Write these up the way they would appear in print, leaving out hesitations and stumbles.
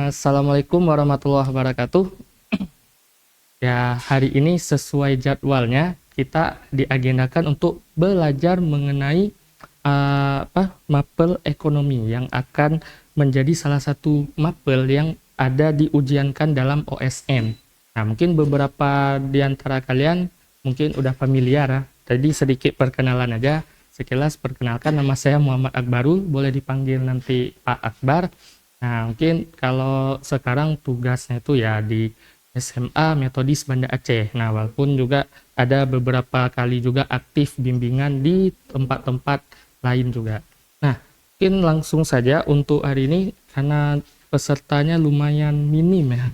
Assalamualaikum warahmatullahi wabarakatuh. Ya, hari ini sesuai jadwalnya kita diagendakan untuk belajar mengenai mapel ekonomi yang akan menjadi salah satu mapel yang ada diujiankan dalam OSN. Nah, mungkin beberapa di antara kalian mungkin udah familiar ya. Tadi sedikit perkenalan aja. Sekilas perkenalkan, nama saya Muhammad Akbarul, boleh dipanggil nanti Pak Akbar. Nah, mungkin kalau sekarang tugasnya itu ya di SMA Metodis Banda Aceh. Nah, walaupun juga ada beberapa kali juga aktif bimbingan di tempat-tempat lain juga. Nah, mungkin langsung saja untuk hari ini karena pesertanya lumayan minim ya.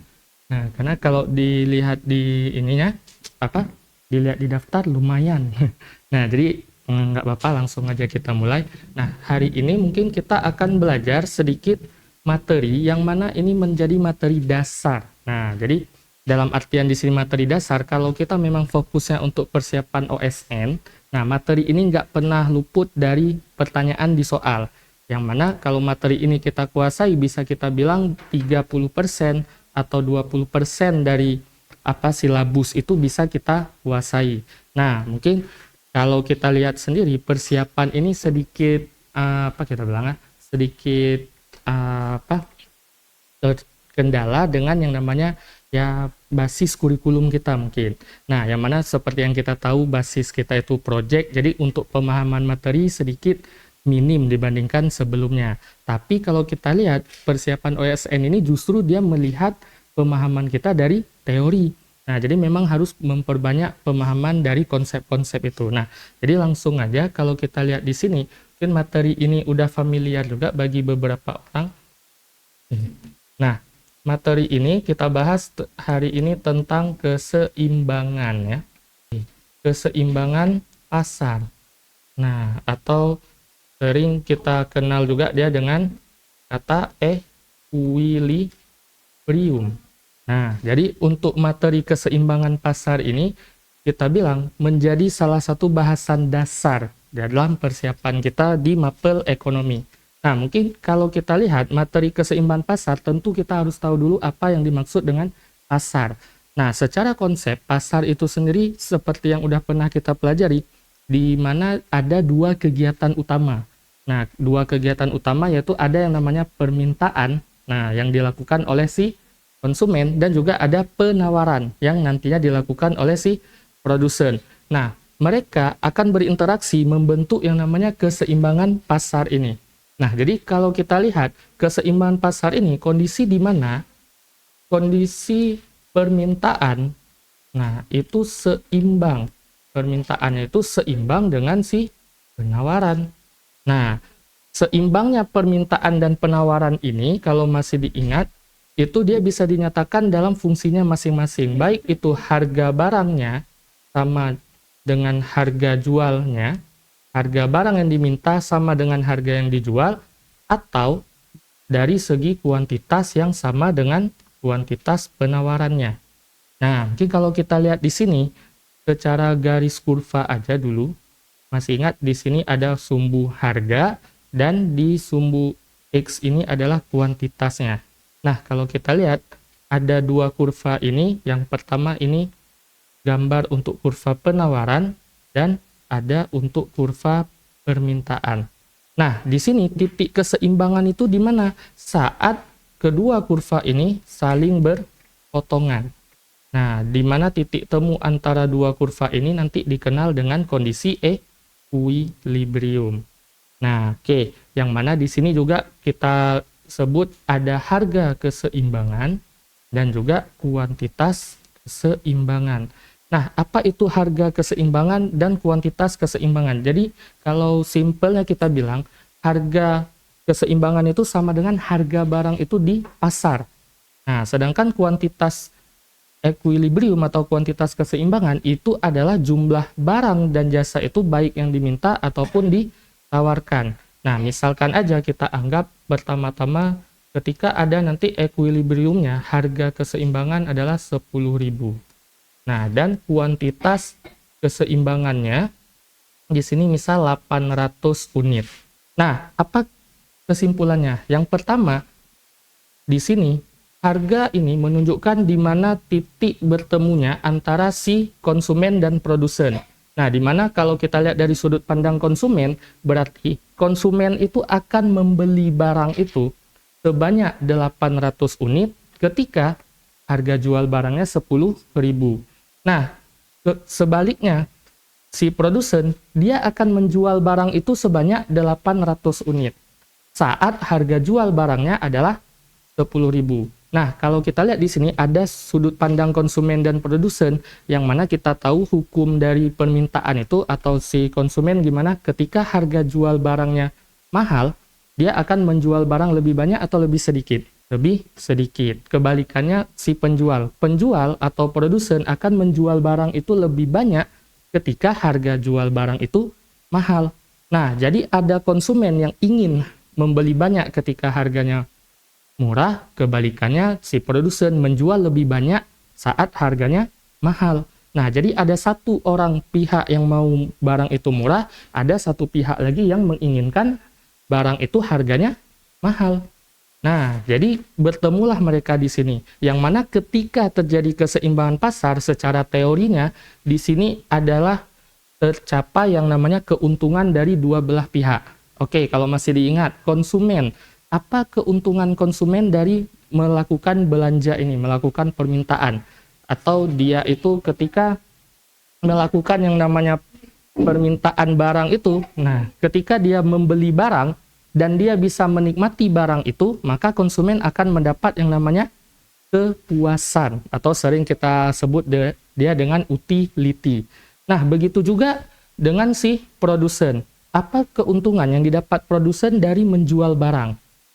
Nah, karena kalau dilihat di ininya dilihat di daftar lumayan. Nah, jadi nggak apa-apa, langsung aja kita mulai. Nah, hari ini mungkin kita akan belajar sedikit materi yang mana ini menjadi materi dasar. Nah, jadi dalam artian di sini materi dasar, kalau kita memang fokusnya untuk persiapan OSN, nah materi ini nggak pernah luput dari pertanyaan di soal. Yang mana kalau materi ini kita kuasai, bisa kita bilang 30% atau 20% dari silabus itu bisa kita kuasai. Nah, mungkin kalau kita lihat sendiri persiapan ini sedikit sedikit terkendala dengan yang namanya ya basis kurikulum kita mungkin. Nah, yang mana seperti yang kita tahu basis kita itu project, jadi untuk pemahaman materi sedikit minim dibandingkan sebelumnya. Tapi kalau kita lihat persiapan OSN ini justru dia melihat pemahaman kita dari teori. Nah, jadi memang harus memperbanyak pemahaman dari konsep-konsep itu. Nah, jadi langsung aja kalau kita lihat di sini, mungkin materi ini udah familiar juga bagi beberapa orang. Nah, materi ini kita bahas hari ini tentang keseimbangan ya. Keseimbangan pasar. Nah, atau sering kita kenal juga dia dengan kata equilibrium. Nah, jadi untuk materi keseimbangan pasar ini kita bilang menjadi salah satu bahasan dasar dalam persiapan kita di mapel ekonomi. Nah, mungkin kalau kita lihat materi keseimbangan pasar, tentu kita harus tahu dulu apa yang dimaksud dengan pasar. Nah, secara konsep, pasar itu sendiri seperti yang udah pernah kita pelajari, di mana ada dua kegiatan utama. Nah, dua kegiatan utama yaitu ada yang namanya permintaan, nah yang dilakukan oleh si konsumen, dan juga ada penawaran yang nantinya dilakukan oleh si produsen. Nah, mereka akan berinteraksi membentuk yang namanya keseimbangan pasar ini. Nah, jadi kalau kita lihat keseimbangan pasar ini kondisi di mana kondisi permintaan, nah itu seimbang. Permintaannya itu seimbang dengan si penawaran. Nah, seimbangnya permintaan dan penawaran ini kalau masih diingat, itu dia bisa dinyatakan dalam fungsinya masing-masing. Baik itu harga barangnya sama dengan harga jualnya, harga barang yang diminta sama dengan harga yang dijual, atau dari segi kuantitas yang sama dengan kuantitas penawarannya. Nah, mungkin kalau kita lihat di sini, secara garis kurva aja dulu, masih ingat di sini ada sumbu harga, dan di sumbu X ini adalah kuantitasnya. Nah, kalau kita lihat, ada dua kurva ini. Yang pertama ini gambar untuk kurva penawaran, dan ada untuk kurva permintaan. Nah, di sini titik keseimbangan itu di mana? Saat kedua kurva ini saling berpotongan. Nah, di mana titik temu antara dua kurva ini nanti dikenal dengan kondisi equilibrium. Nah, oke. Yang mana di sini juga kita sebut ada harga keseimbangan dan juga kuantitas keseimbangan. Nah, apa itu harga keseimbangan dan kuantitas keseimbangan? Jadi, kalau simpelnya kita bilang, harga keseimbangan itu sama dengan harga barang itu di pasar. Nah, sedangkan kuantitas equilibrium atau kuantitas keseimbangan itu adalah jumlah barang dan jasa itu baik yang diminta ataupun ditawarkan. Nah, misalkan aja kita anggap pertama-tama ketika ada nanti equilibriumnya, harga keseimbangan adalah 10.000. Nah, dan kuantitas keseimbangannya di sini misal 800 unit. Nah, apa kesimpulannya? Yang pertama, di sini harga ini menunjukkan di mana titik bertemunya antara si konsumen dan produsen. Nah, di mana kalau kita lihat dari sudut pandang konsumen, berarti konsumen itu akan membeli barang itu sebanyak 800 unit ketika harga jual barangnya 10.000. Nah, sebaliknya, si produsen dia akan menjual barang itu sebanyak 800 unit saat harga jual barangnya adalah 10.000. Nah, kalau kita lihat di sini ada sudut pandang konsumen dan produsen, yang mana kita tahu hukum dari permintaan itu atau si konsumen gimana ketika harga jual barangnya mahal, dia akan menjual barang lebih banyak atau lebih sedikit? Lebih sedikit. Kebalikannya si penjual. Penjual atau produsen akan menjual barang itu lebih banyak ketika harga jual barang itu mahal. Nah, jadi ada konsumen yang ingin membeli banyak ketika harganya murah, kebalikannya si produsen menjual lebih banyak saat harganya mahal. Nah, jadi ada satu orang pihak yang mau barang itu murah, ada satu pihak lagi yang menginginkan barang itu harganya mahal. Nah, jadi bertemulah mereka di sini. Yang mana ketika terjadi keseimbangan pasar secara teorinya, di sini adalah tercapai yang namanya keuntungan dari dua belah pihak. Oke, kalau masih diingat, konsumen. Apa keuntungan konsumen dari melakukan belanja ini, melakukan permintaan? Atau dia itu ketika melakukan yang namanya permintaan barang itu, nah ketika dia membeli barang dan dia bisa menikmati barang itu, maka konsumen akan mendapat yang namanya kepuasan atau sering kita sebut dia dengan utility. Nah, begitu juga dengan si produsen. Apa keuntungan yang didapat produsen dari menjual barang?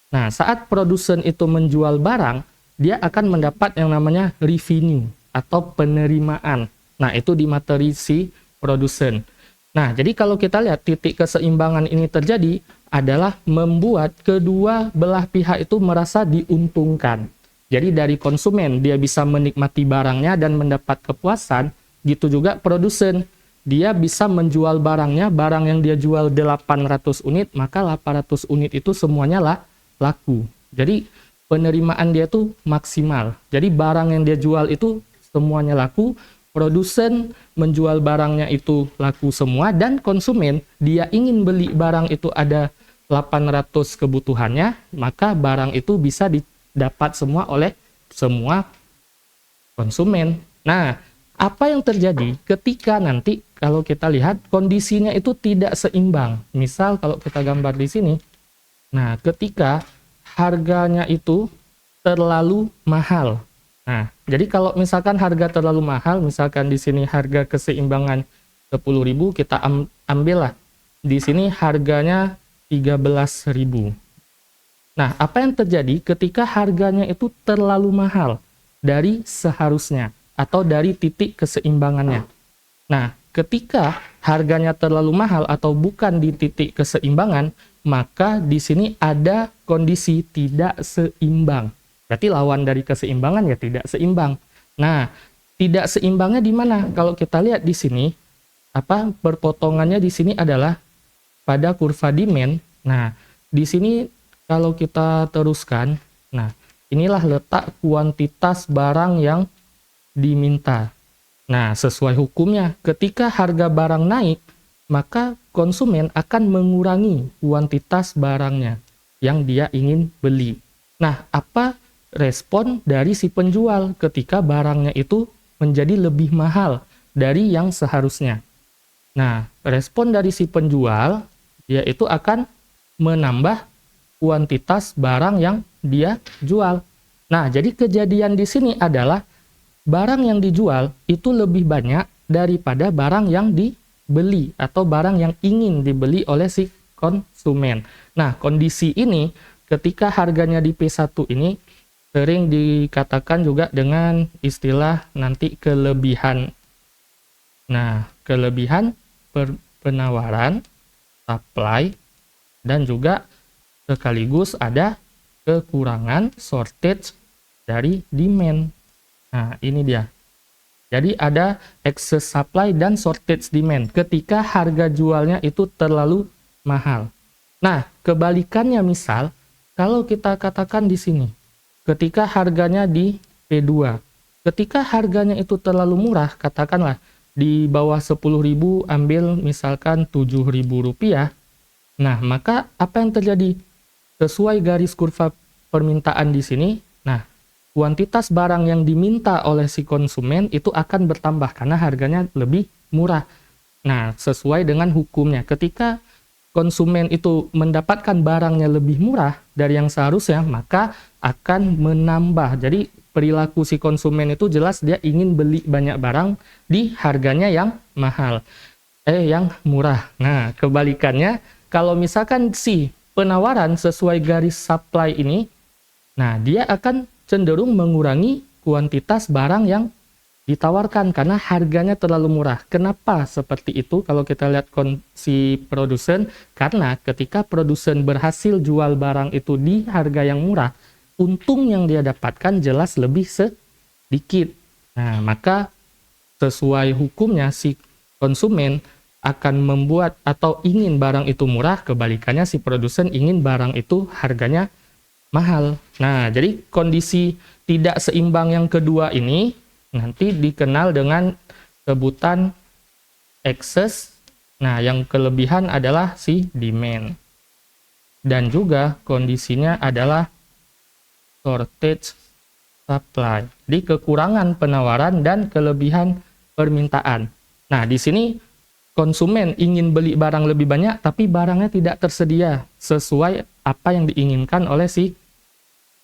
Nah, saat produsen itu menjual barang, dia akan mendapat yang namanya revenue atau penerimaan. Nah, itu di materi si produsen. Nah, jadi kalau kita lihat titik keseimbangan ini terjadi adalah membuat kedua belah pihak itu merasa diuntungkan. Jadi dari konsumen dia bisa menikmati barangnya dan mendapat kepuasan, gitu juga produsen. Dia bisa menjual barangnya, barang yang dia jual 800 unit, maka 800 unit itu semuanya lah laku. Jadi penerimaan dia tuh maksimal. Jadi barang yang dia jual itu semuanya laku, produsen menjual barangnya itu laku semua, dan konsumen dia ingin beli barang itu ada 800 kebutuhannya, maka barang itu bisa didapat semua oleh semua konsumen. Nah, apa yang terjadi ketika nanti kalau kita lihat kondisinya itu tidak seimbang? Misal kalau kita gambar di sini, nah, ketika harganya itu terlalu mahal. Nah, jadi kalau misalkan harga terlalu mahal, misalkan di sini harga keseimbangan 10.000, kita ambillah. Di sini harganya 13.000. Nah, apa yang terjadi ketika harganya itu terlalu mahal dari seharusnya atau dari titik keseimbangannya? Nah, ketika harganya terlalu mahal atau bukan di titik keseimbangan, maka di sini ada kondisi tidak seimbang. Berarti lawan dari keseimbangan ya tidak seimbang. Nah, tidak seimbangnya di mana? Kalau kita lihat di sini, perpotongannya di sini adalah pada kurva demand. Nah, di sini kalau kita teruskan, nah, inilah letak kuantitas barang yang diminta. Nah, sesuai hukumnya, ketika harga barang naik, maka konsumen akan mengurangi kuantitas barangnya yang dia ingin beli. Nah, apa respon dari si penjual ketika barangnya itu menjadi lebih mahal dari yang seharusnya? Nah, respon dari si penjual, dia itu akan menambah kuantitas barang yang dia jual. Nah, jadi kejadian di sini adalah barang yang dijual itu lebih banyak daripada barang yang dibeli atau barang yang ingin dibeli oleh si konsumen. Nah, kondisi ini ketika harganya di P1 ini sering dikatakan juga dengan istilah nanti kelebihan. Nah, kelebihan penawaran, supply, dan juga sekaligus ada kekurangan shortage dari demand. Nah, ini dia. Jadi ada excess supply dan shortage demand ketika harga jualnya itu terlalu mahal. Nah, kebalikannya misal, kalau kita katakan di sini, ketika harganya di P2. Ketika harganya itu terlalu murah, katakanlah di bawah 10.000 ambil misalkan Rp7.000. Nah, maka apa yang terjadi? Sesuai garis kurva permintaan di sini, nah, kuantitas barang yang diminta oleh si konsumen itu akan bertambah karena harganya lebih murah. Nah, sesuai dengan hukumnya, ketika konsumen itu mendapatkan barangnya lebih murah dari yang seharusnya, maka akan menambah. Jadi, perilaku si konsumen itu jelas dia ingin beli banyak barang di harganya yang mahal, yang murah. Nah, kebalikannya, kalau misalkan si penawaran sesuai garis supply ini, nah, dia akan cenderung mengurangi kuantitas barang yang ditawarkan karena harganya terlalu murah. Kenapa seperti itu? Kalau kita lihat si produsen, karena ketika produsen berhasil jual barang itu di harga yang murah, untung yang dia dapatkan jelas lebih sedikit. Nah, maka sesuai hukumnya si konsumen akan membuat atau ingin barang itu murah, kebalikannya si produsen ingin barang itu harganya mahal. Nah, jadi kondisi tidak seimbang yang kedua ini nanti dikenal dengan sebutan excess. Nah, yang kelebihan adalah si demand. Dan juga kondisinya adalah shortage supply. Jadi kekurangan penawaran dan kelebihan permintaan. Nah, di sini konsumen ingin beli barang lebih banyak tapi barangnya tidak tersedia sesuai apa yang diinginkan oleh si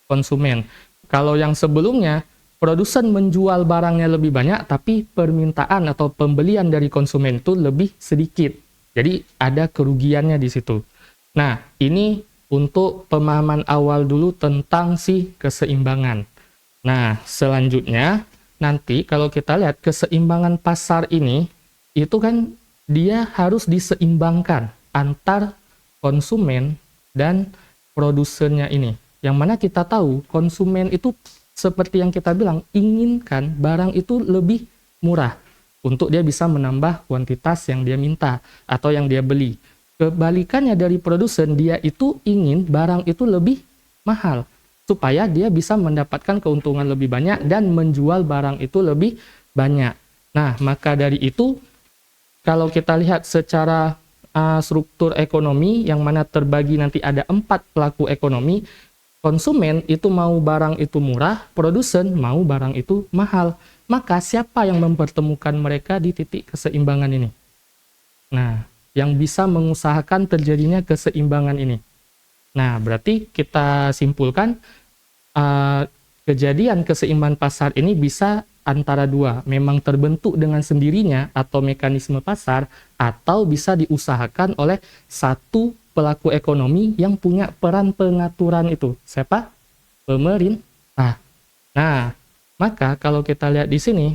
konsumen. Kalau yang sebelumnya produsen menjual barangnya lebih banyak, tapi permintaan atau pembelian dari konsumen itu lebih sedikit. Jadi ada kerugiannya di situ. Nah, ini untuk pemahaman awal dulu tentang si keseimbangan. Nah, selanjutnya nanti kalau kita lihat keseimbangan pasar ini, itu kan dia harus diseimbangkan antar konsumen dan produsennya ini. Yang mana kita tahu konsumen itu seperti yang kita bilang, inginkan barang itu lebih murah untuk dia bisa menambah kuantitas yang dia minta atau yang dia beli. Kebalikannya dari produsen, dia itu ingin barang itu lebih mahal supaya dia bisa mendapatkan keuntungan lebih banyak dan menjual barang itu lebih banyak. Nah, maka dari itu, kalau kita lihat secara struktur ekonomi, yang mana terbagi nanti ada 4 pelaku ekonomi, konsumen itu mau barang itu murah, produsen mau barang itu mahal. Maka siapa yang mempertemukan mereka di titik keseimbangan ini? Nah, yang bisa mengusahakan terjadinya keseimbangan ini. Nah, berarti kita simpulkan kejadian keseimbangan pasar ini bisa antara dua, memang terbentuk dengan sendirinya atau mekanisme pasar, atau bisa diusahakan oleh satu pelaku ekonomi yang punya peran pengaturan itu. Siapa? Pemerintah. Nah, maka kalau kita lihat di sini,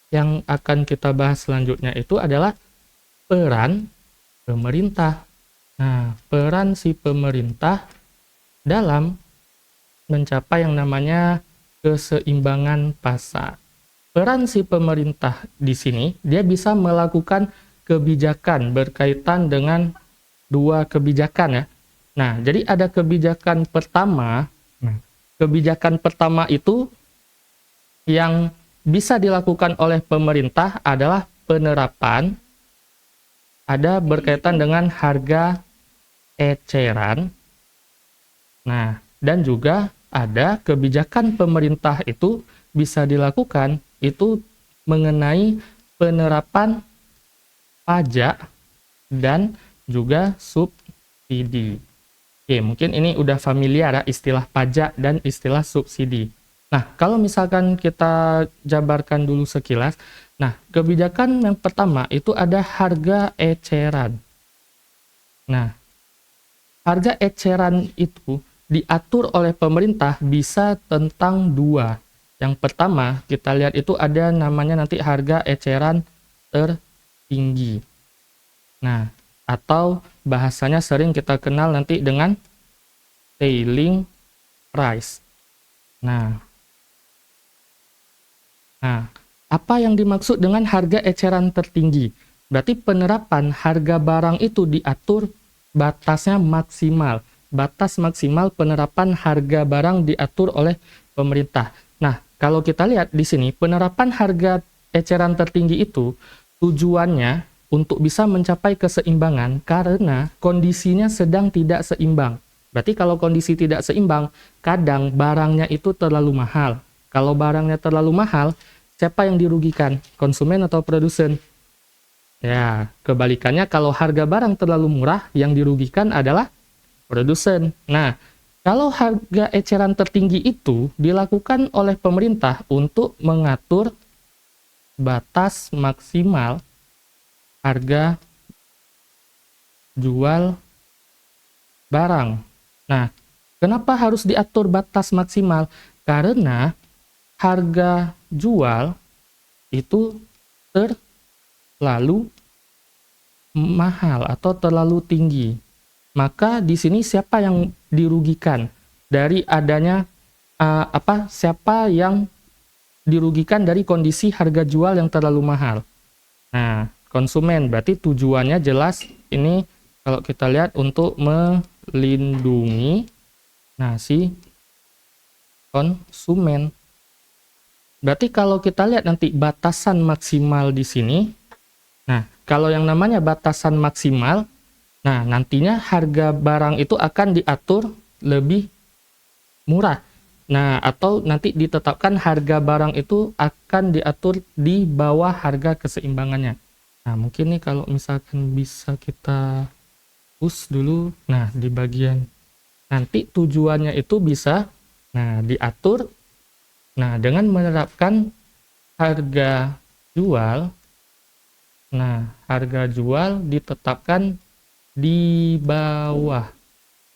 yang akan kita bahas selanjutnya itu adalah peran pemerintah. Nah, peran si pemerintah dalam mencapai yang namanya keseimbangan pasar. Peran si pemerintah di sini, dia bisa melakukan kebijakan berkaitan dengan dua kebijakan ya. Nah, jadi ada kebijakan pertama. Nah, kebijakan pertama itu yang bisa dilakukan oleh pemerintah adalah penerapan ada berkaitan dengan harga eceran. Nah, dan juga ada kebijakan pemerintah itu bisa dilakukan itu mengenai penerapan pajak dan juga subsidi. Oke, mungkin ini udah familiar ya istilah pajak dan istilah subsidi. Nah, kalau misalkan kita jabarkan dulu sekilas, nah, kebijakan yang pertama itu ada harga eceran. Nah, harga eceran itu diatur oleh pemerintah bisa tentang dua. Yang pertama, kita lihat itu ada namanya nanti harga eceran tertinggi. Nah, atau bahasanya sering kita kenal nanti dengan ceiling price. Nah, apa yang dimaksud dengan harga eceran tertinggi? Berarti penerapan harga barang itu diatur batasnya maksimal. batas maksimal penerapan harga barang diatur oleh pemerintah. Nah, kalau kita lihat di sini, penerapan harga eceran tertinggi itu tujuannya untuk bisa mencapai keseimbangan karena kondisinya sedang tidak seimbang. Berarti kalau kondisi tidak seimbang, kadang barangnya itu terlalu mahal. Kalau barangnya terlalu mahal, siapa yang dirugikan? Konsumen atau produsen? Ya, kebalikannya kalau harga barang terlalu murah, yang dirugikan adalah produsen. Nah, kalau harga eceran tertinggi itu dilakukan oleh pemerintah untuk mengatur batas maksimal harga jual barang. Nah, kenapa harus diatur batas maksimal? Karena harga jual itu terlalu mahal atau terlalu tinggi. Maka di sini siapa yang dirugikan dari adanya siapa yang dirugikan dari kondisi harga jual yang terlalu mahal? Nah, konsumen. Berarti tujuannya jelas ini kalau kita lihat untuk melindungi si konsumen. Berarti kalau kita lihat nanti batasan maksimal di sini. Nah, kalau yang namanya batasan maksimal, nah nantinya harga barang itu akan diatur lebih murah. Nah, atau nanti ditetapkan harga barang itu akan diatur di bawah harga keseimbangannya. Nah, mungkin nih kalau misalkan bisa kita push dulu. Nah, di bagian nanti tujuannya itu bisa diatur dengan menerapkan harga jual. Nah, harga jual ditetapkan di bawah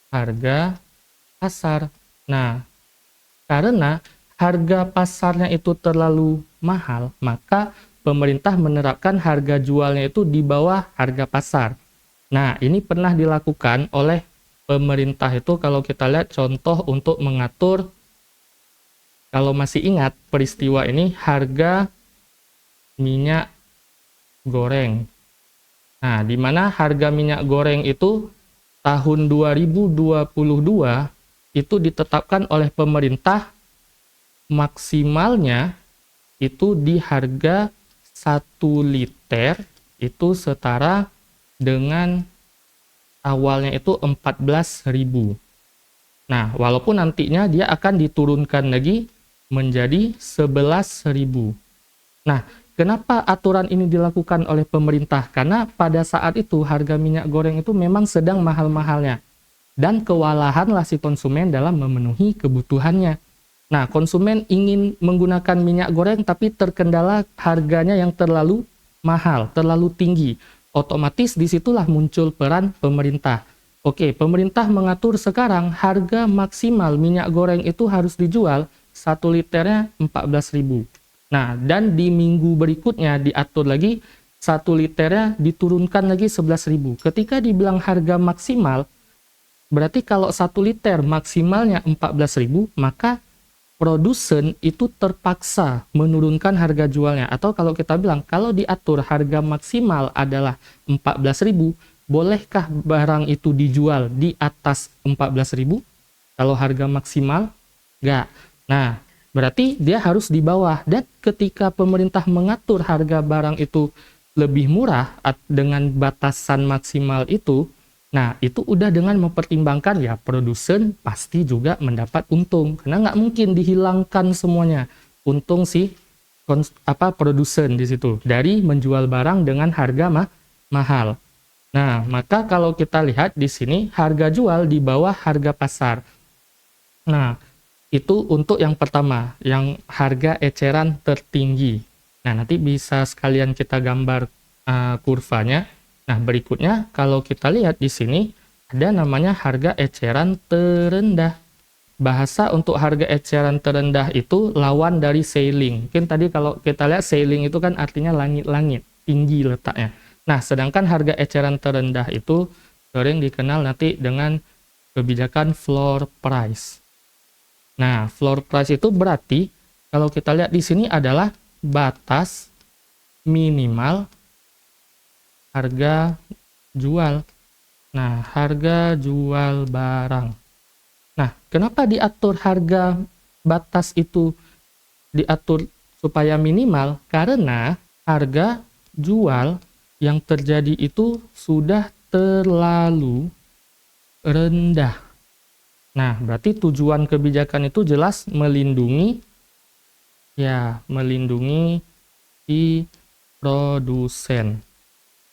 harga pasar. Nah, karena harga pasarnya itu terlalu mahal, maka pemerintah menerapkan harga jualnya itu di bawah harga pasar. Nah, ini pernah dilakukan oleh pemerintah itu kalau kita lihat contoh untuk mengatur, kalau masih ingat peristiwa ini, harga minyak goreng. Nah, di mana harga minyak goreng itu tahun 2022 itu ditetapkan oleh pemerintah maksimalnya itu di harga 1 liter itu setara dengan awalnya itu 14.000. Nah, walaupun nantinya dia akan diturunkan lagi menjadi 11.000. Nah, kenapa aturan ini dilakukan oleh pemerintah? Karena pada saat itu harga minyak goreng itu memang sedang mahal-mahalnya. Dan kewalahanlah si konsumen dalam memenuhi kebutuhannya. Nah, konsumen ingin menggunakan minyak goreng tapi terkendala harganya yang terlalu mahal, terlalu tinggi. Otomatis disitulah muncul peran pemerintah. Oke, pemerintah mengatur sekarang harga maksimal minyak goreng itu harus dijual 1 liternya 14.000. Nah, dan di minggu berikutnya diatur lagi 1 liternya diturunkan lagi 11.000. Ketika dibilang harga maksimal, berarti kalau 1 liter maksimalnya 14.000, maka produsen itu terpaksa menurunkan harga jualnya. Atau kalau kita bilang, kalau diatur harga maksimal adalah 14.000, bolehkah barang itu dijual di atas 14.000? Kalau harga maksimal, enggak. Nah, berarti dia harus di bawah. Dan ketika pemerintah mengatur harga barang itu lebih murah dengan batasan maksimal itu, nah itu udah dengan mempertimbangkan ya produsen pasti juga mendapat untung. Karena nggak mungkin dihilangkan semuanya untung si produsen di situ dari menjual barang dengan harga mahal. Nah, maka kalau kita lihat di sini harga jual di bawah harga pasar. Nah, itu untuk yang pertama, yang harga eceran tertinggi. Nah, nanti bisa sekalian kita gambar kurvanya. Nah, berikutnya kalau kita lihat di sini ada namanya harga eceran terendah. Bahasa untuk harga eceran terendah itu lawan dari ceiling. Mungkin tadi kalau kita lihat ceiling itu kan artinya langit-langit, tinggi letaknya. Nah, sedangkan harga eceran terendah itu sering dikenal nanti dengan kebijakan floor price. Nah, floor price itu berarti kalau kita lihat di sini adalah batas minimal harga jual. Nah, harga jual barang. Nah, kenapa diatur harga batas itu diatur supaya minimal? Karena harga jual yang terjadi itu sudah terlalu rendah. Nah, berarti tujuan kebijakan itu jelas melindungi si produsen.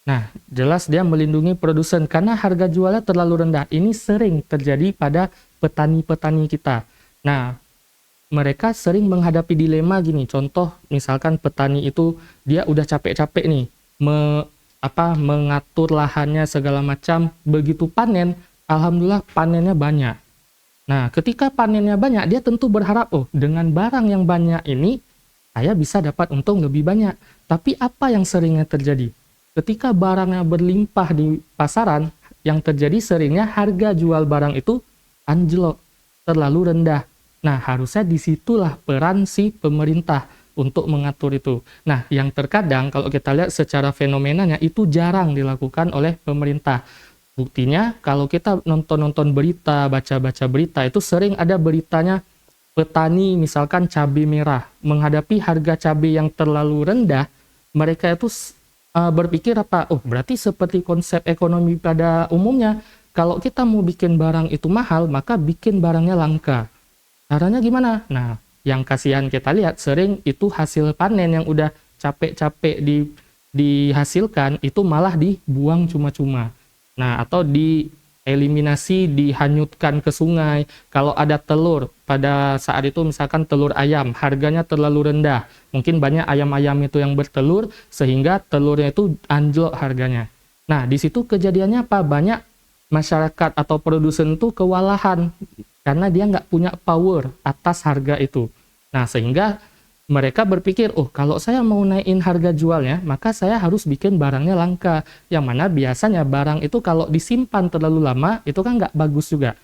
Nah, jelas dia melindungi produsen karena harga jualnya terlalu rendah. Ini sering terjadi pada petani-petani kita. Nah, mereka sering menghadapi dilema gini. Contoh, misalkan petani itu dia udah capek-capek nih mengatur lahannya segala macam. Begitu panen, alhamdulillah panennya banyak. Nah, ketika panennya banyak, dia tentu berharap, oh, dengan barang yang banyak ini saya bisa dapat untung lebih banyak. Tapi apa yang seringnya terjadi? Ketika barangnya berlimpah di pasaran, yang terjadi seringnya harga jual barang itu anjlok, terlalu rendah. Nah, harusnya disitulah peran si pemerintah untuk mengatur itu. Nah, yang terkadang kalau kita lihat secara fenomenanya itu jarang dilakukan oleh pemerintah. Buktinya kalau kita nonton-nonton berita, baca-baca berita, itu sering ada beritanya petani misalkan cabai merah menghadapi harga cabai yang terlalu rendah, mereka itu berpikir apa? Oh, berarti seperti konsep ekonomi pada umumnya, kalau kita mau bikin barang itu mahal, maka bikin barangnya langka. Caranya gimana? Nah, yang kasihan kita lihat sering itu hasil panen yang udah capek-capek dihasilkan itu malah dibuang cuma-cuma. Nah, atau dieliminasi, dihanyutkan ke sungai. Kalau ada telur, pada saat itu misalkan telur ayam, harganya terlalu rendah. Mungkin banyak ayam-ayam itu yang bertelur, sehingga telurnya itu anjlok harganya. Nah, di situ kejadiannya apa? Banyak masyarakat atau produsen itu kewalahan, karena dia nggak punya power atas harga itu. Nah, sehingga mereka berpikir, oh, kalau saya mau naikin harga jualnya, maka saya harus bikin barangnya langka. Yang mana biasanya barang itu kalau disimpan terlalu lama, itu kan nggak bagus juga.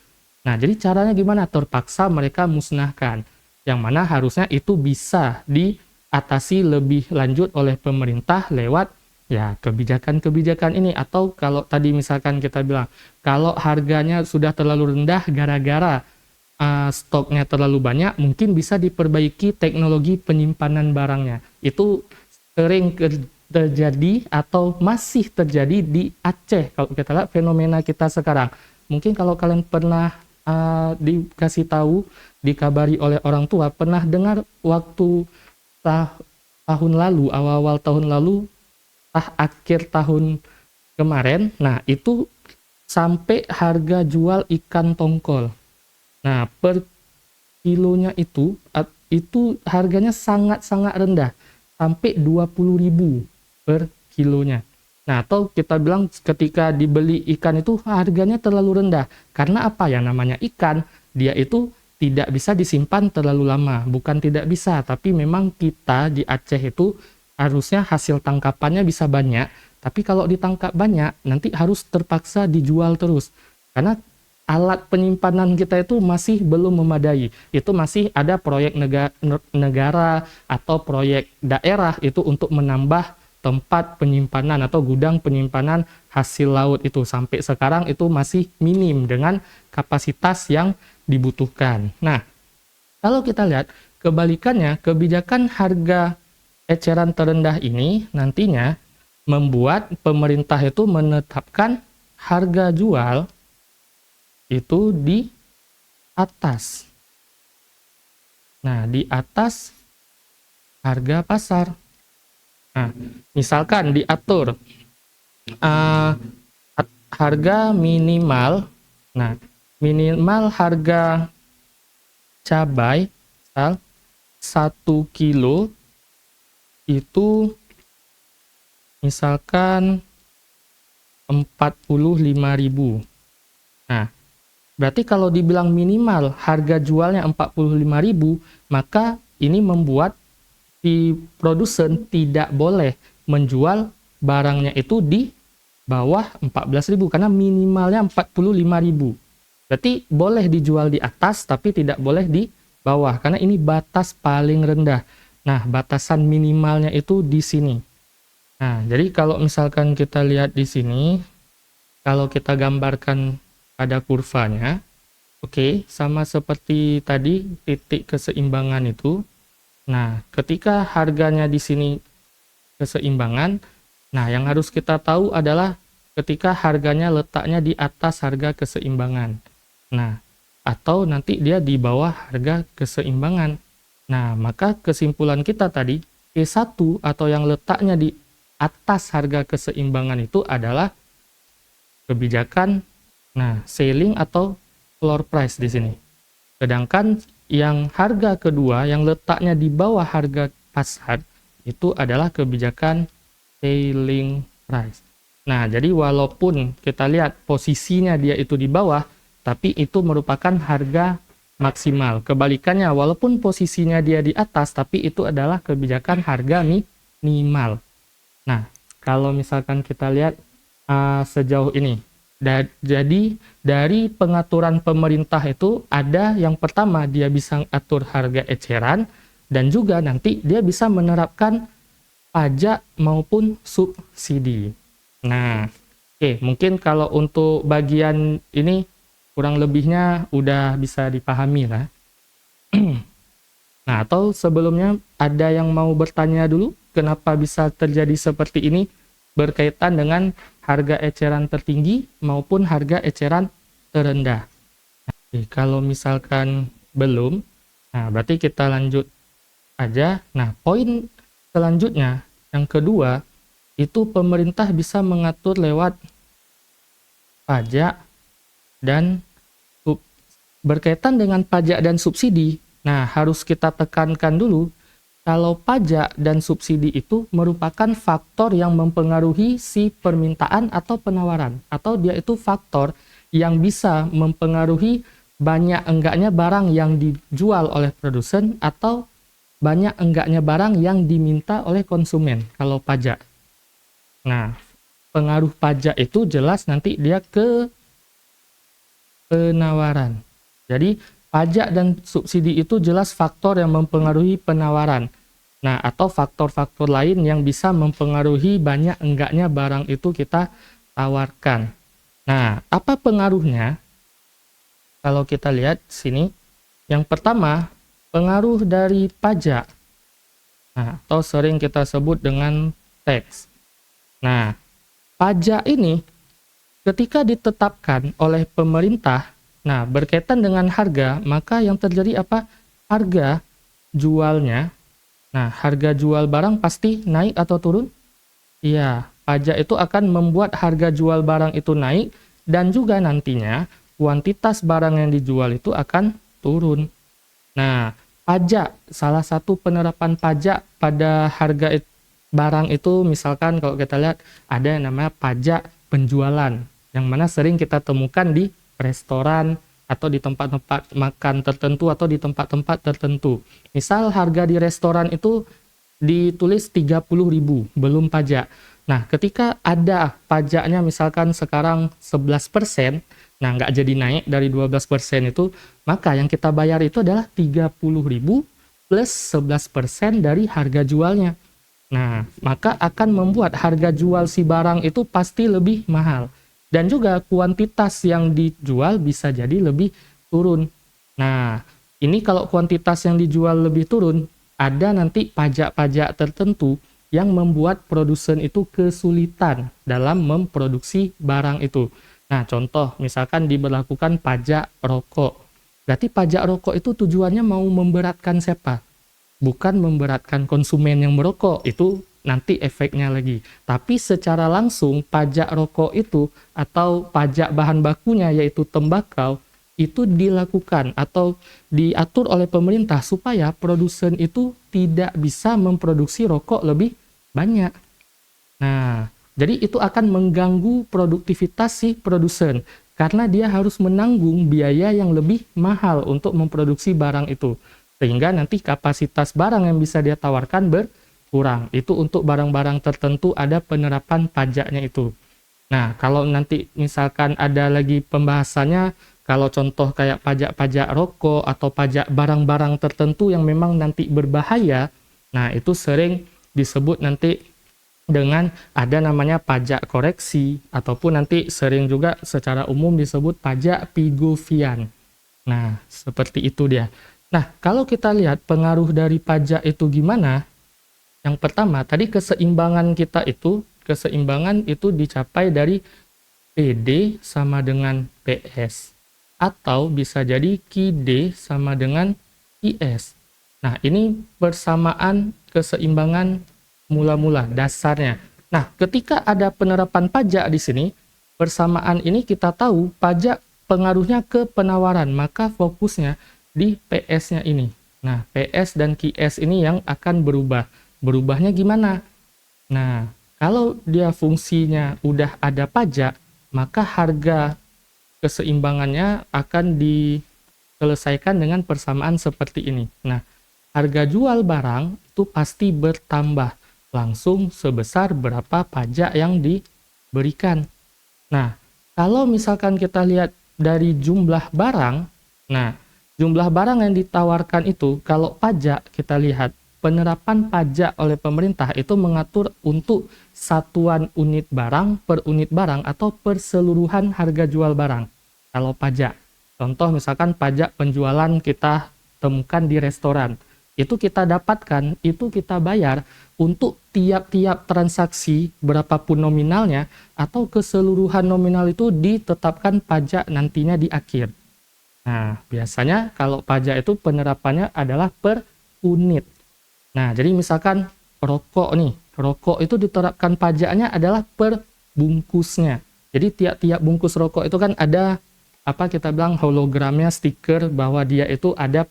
Nah, jadi caranya gimana? Terpaksa mereka musnahkan. Yang mana harusnya itu bisa diatasi lebih lanjut oleh pemerintah lewat ya kebijakan-kebijakan ini. Atau kalau tadi misalkan kita bilang, kalau harganya sudah terlalu rendah gara-gara stoknya terlalu banyak, mungkin bisa diperbaiki teknologi penyimpanan barangnya. Itu sering terjadi atau masih terjadi di Aceh. Kalau kita lihat fenomena kita sekarang, mungkin kalau kalian pernah dikasih tahu, dikabari oleh orang tua, pernah dengar waktu tahun lalu, awal-awal tahun lalu, akhir tahun kemarin, nah itu sampai harga jual ikan tongkol. Nah, per kilonya itu harganya sangat-sangat rendah, sampai 20.000 per kilonya. Nah, atau kita bilang ketika dibeli ikan itu harganya terlalu rendah. Karena apa ya, namanya ikan, dia itu tidak bisa disimpan terlalu lama. Bukan tidak bisa, tapi memang kita di Aceh itu harusnya hasil tangkapannya bisa banyak, tapi kalau ditangkap banyak, nanti harus terpaksa dijual terus. Karena alat penyimpanan kita itu masih belum memadai. Itu masih ada proyek negara atau proyek daerah itu untuk menambah tempat penyimpanan atau gudang penyimpanan hasil laut itu. Sampai sekarang itu masih minim dengan kapasitas yang dibutuhkan. Nah, kalau kita lihat kebalikannya, kebijakan harga eceran terendah ini nantinya membuat pemerintah itu menetapkan harga jual itu di atas. Nah, di atas harga pasar. Nah, misalkan diatur harga minimal. Nah, minimal harga cabai misal 1 kilo itu misalkan 45.000. Nah, berarti kalau dibilang minimal harga jualnya 45.000, maka ini membuat si produsen tidak boleh menjual barangnya itu di bawah 14.000 karena minimalnya 45.000. Berarti boleh dijual di atas tapi tidak boleh di bawah karena ini batas paling rendah. Nah, batasan minimalnya itu di sini. Nah, jadi kalau misalkan kita lihat di sini, kalau kita gambarkan pada kurvanya, oke, sama seperti tadi titik keseimbangan itu. Nah, ketika harganya di sini keseimbangan, nah yang harus kita tahu adalah ketika harganya letaknya di atas harga keseimbangan. Nah, atau nanti dia di bawah harga keseimbangan. Nah, maka kesimpulan kita tadi, Q1 atau yang letaknya di atas harga keseimbangan itu adalah kebijakan, nah, ceiling atau floor price di sini. Sedangkan yang harga kedua yang letaknya di bawah harga pasar itu adalah kebijakan ceiling price. Nah, jadi walaupun kita lihat posisinya dia itu di bawah, tapi itu merupakan harga maksimal. Kebalikannya, walaupun posisinya dia di atas, tapi itu adalah kebijakan harga minimal. Nah, kalau misalkan kita lihat sejauh ini, jadi dari pengaturan pemerintah itu ada yang pertama dia bisa atur harga eceran, dan juga nanti dia bisa menerapkan pajak maupun subsidi. Nah, oke, mungkin kalau untuk bagian ini kurang lebihnya udah bisa dipahami lah. Nah, atau sebelumnya ada yang mau bertanya dulu kenapa bisa terjadi seperti ini berkaitan dengan harga eceran tertinggi maupun harga eceran terendah. Oke, kalau misalkan belum, nah berarti kita lanjut aja. Nah, poin selanjutnya yang kedua itu pemerintah bisa mengatur lewat pajak dan berkaitan dengan pajak dan subsidi. Nah, harus kita tekankan dulu kalau pajak dan subsidi itu merupakan faktor yang mempengaruhi si permintaan atau penawaran, atau dia itu faktor yang bisa mempengaruhi banyak enggaknya barang yang dijual oleh produsen atau banyak enggaknya barang yang diminta oleh konsumen kalau pajak. Nah, pengaruh pajak itu jelas nanti dia ke penawaran. Jadi, pajak dan subsidi itu jelas faktor yang mempengaruhi penawaran. Nah, atau faktor-faktor lain yang bisa mempengaruhi banyak enggaknya barang itu kita tawarkan. Nah, apa pengaruhnya? Kalau kita lihat sini, yang pertama, pengaruh dari pajak. Nah, atau sering kita sebut dengan tax. Nah, pajak ini ketika ditetapkan oleh pemerintah, nah berkaitan dengan harga, maka yang terjadi apa? Harga jualnya. Nah, harga jual barang pasti naik atau turun? Iya, pajak itu akan membuat harga jual barang itu naik dan juga nantinya kuantitas barang yang dijual itu akan turun. Nah, pajak, salah satu penerapan pajak pada harga barang itu misalkan kalau kita lihat ada yang namanya pajak penjualan yang mana sering kita temukan di restoran atau di tempat-tempat makan tertentu atau di tempat-tempat tertentu. Misal harga di restoran itu ditulis 30.000 belum pajak. Nah, ketika ada pajaknya misalkan sekarang 11%, nah nggak jadi naik dari 12% itu, maka yang kita bayar itu adalah 30.000 plus 11% dari harga jualnya. Nah, maka akan membuat harga jual si barang itu pasti lebih mahal. Dan juga kuantitas yang dijual bisa jadi lebih turun. Nah, ini kalau kuantitas yang dijual lebih turun, ada nanti pajak-pajak tertentu yang membuat produsen itu kesulitan dalam memproduksi barang itu. Nah, contoh misalkan diberlakukan pajak rokok. Berarti pajak rokok itu tujuannya mau memberatkan siapa? Bukan memberatkan konsumen yang merokok, itu nanti efeknya lagi. Tapi secara langsung pajak rokok itu atau pajak bahan bakunya yaitu tembakau itu dilakukan atau diatur oleh pemerintah supaya produsen itu tidak bisa memproduksi rokok lebih banyak. Nah, jadi itu akan mengganggu produktivitas si produsen karena dia harus menanggung biaya yang lebih mahal untuk memproduksi barang itu. Sehingga nanti kapasitas barang yang bisa dia tawarkan berkurang. Itu untuk barang-barang tertentu ada penerapan pajaknya itu. Nah, kalau nanti misalkan ada lagi pembahasannya, kalau contoh kayak pajak-pajak rokok atau pajak barang-barang tertentu yang memang nanti berbahaya, nah itu sering disebut nanti dengan ada namanya pajak koreksi, ataupun nanti sering juga secara umum disebut pajak Pigovian. Nah, seperti itu dia. Nah, kalau kita lihat pengaruh dari pajak itu gimana? Yang pertama, tadi keseimbangan itu dicapai dari PD sama dengan PS. Atau bisa jadi QD sama dengan IS. Nah, ini persamaan keseimbangan mula-mula, dasarnya. Nah, ketika ada penerapan pajak di sini, persamaan ini kita tahu pajak pengaruhnya ke penawaran, maka fokusnya di PS-nya ini. Nah, PS dan QS ini yang akan berubah. Berubahnya gimana? Nah, kalau dia fungsinya udah ada pajak, maka harga keseimbangannya akan diselesaikan dengan persamaan seperti ini. Nah, harga jual barang itu pasti bertambah langsung sebesar berapa pajak yang diberikan. Nah, kalau misalkan kita lihat dari jumlah barang, nah, jumlah barang yang ditawarkan itu, kalau pajak kita lihat, penerapan pajak oleh pemerintah itu mengatur untuk satuan unit barang per unit barang atau perseluruhan harga jual barang. Kalau pajak, contoh misalkan pajak penjualan kita temukan di restoran, itu kita dapatkan, itu kita bayar untuk tiap-tiap transaksi berapapun nominalnya atau keseluruhan nominal itu ditetapkan pajak nantinya di akhir. Nah, biasanya kalau pajak itu penerapannya adalah per unit. Nah, jadi misalkan rokok nih, rokok itu diterapkan pajaknya adalah per bungkusnya. Jadi tiap-tiap bungkus rokok itu kan ada apa kita bilang hologramnya, stiker bahwa dia itu ada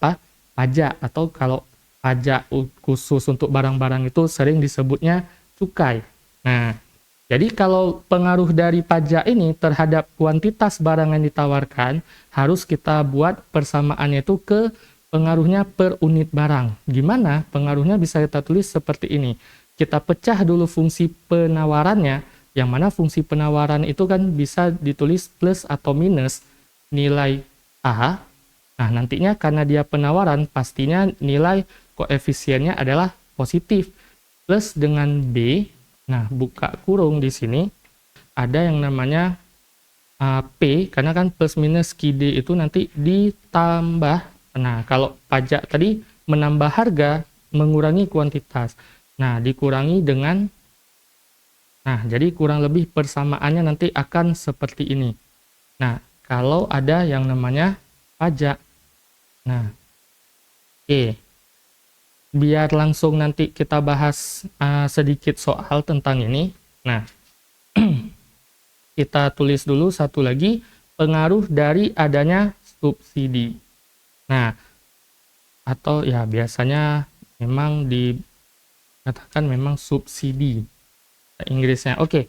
pajak, atau kalau pajak khusus untuk barang-barang itu sering disebutnya cukai. Nah, jadi kalau pengaruh dari pajak ini terhadap kuantitas barang yang ditawarkan, harus kita buat persamaannya itu ke pengaruhnya per unit barang. Gimana? Pengaruhnya bisa kita tulis seperti ini. Kita pecah dulu fungsi penawarannya, yang mana fungsi penawaran itu kan bisa ditulis plus atau minus nilai A. Nah, nantinya karena dia penawaran, pastinya nilai koefisiennya adalah positif. Plus dengan B, nah buka kurung di sini, ada yang namanya P, karena kan plus minus QD itu nanti ditambah. Nah, kalau pajak tadi menambah harga, mengurangi kuantitas. Nah, dikurangi dengan, nah jadi kurang lebih persamaannya nanti akan seperti ini. Nah, kalau ada yang namanya pajak. Nah, oke. Biar langsung nanti kita bahas sedikit soal tentang ini. Nah, kita tulis dulu satu lagi, pengaruh dari adanya subsidi. Nah, atau ya biasanya memang dikatakan memang subsidi Inggrisnya. Oke,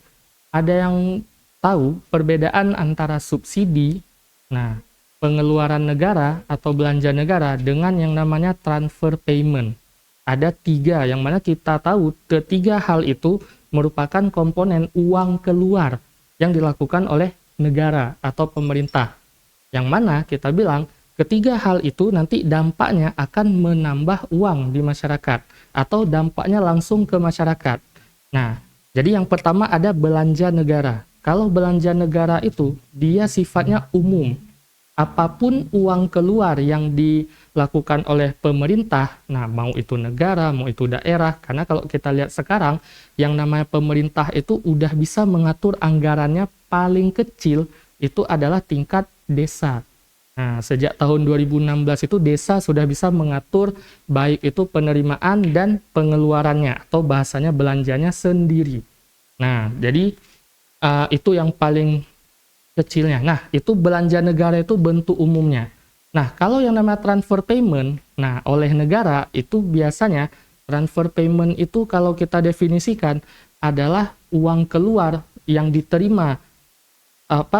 ada yang tahu perbedaan antara subsidi, nah, pengeluaran negara atau belanja negara dengan yang namanya transfer payment. Ada 3, yang mana kita tahu ketiga hal itu merupakan komponen uang keluar yang dilakukan oleh negara atau pemerintah. Yang mana kita bilang ketiga hal itu nanti dampaknya akan menambah uang di masyarakat atau dampaknya langsung ke masyarakat. Nah, jadi yang pertama ada belanja negara. Kalau belanja negara itu dia sifatnya umum. Apapun uang keluar yang dilakukan oleh pemerintah, nah mau itu negara, mau itu daerah, karena kalau kita lihat sekarang, yang namanya pemerintah itu udah bisa mengatur anggarannya paling kecil, itu adalah tingkat desa. Nah, sejak tahun 2016 itu desa sudah bisa mengatur baik itu penerimaan dan pengeluarannya, atau bahasanya belanjanya sendiri. Nah, jadi itu yang paling kecilnya. Nah, itu belanja negara itu bentuk umumnya. Nah, kalau yang namanya transfer payment, nah oleh negara itu biasanya transfer payment itu kalau kita definisikan adalah uang keluar yang diterima,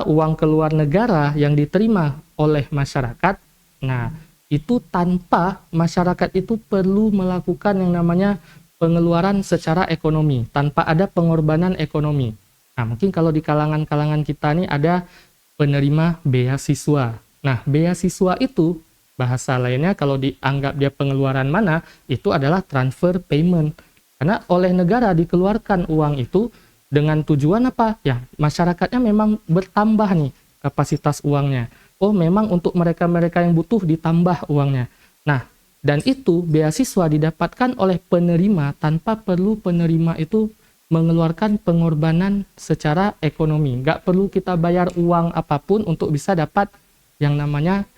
uang keluar negara yang diterima oleh masyarakat. Nah, itu tanpa masyarakat itu perlu melakukan yang namanya pengeluaran secara ekonomi, tanpa ada pengorbanan ekonomi. Nah, mungkin kalau di kalangan-kalangan kita nih ada penerima beasiswa. Nah, beasiswa itu bahasa lainnya kalau dianggap dia pengeluaran mana, itu adalah transfer payment. Karena oleh negara dikeluarkan uang itu dengan tujuan apa? Ya, masyarakatnya memang bertambah nih kapasitas uangnya. Oh, memang untuk mereka-mereka yang butuh ditambah uangnya. Nah, dan itu beasiswa didapatkan oleh penerima tanpa perlu penerima itu mengeluarkan pengorbanan secara ekonomi. Nggak perlu kita bayar uang apapun untuk bisa dapat yang namanya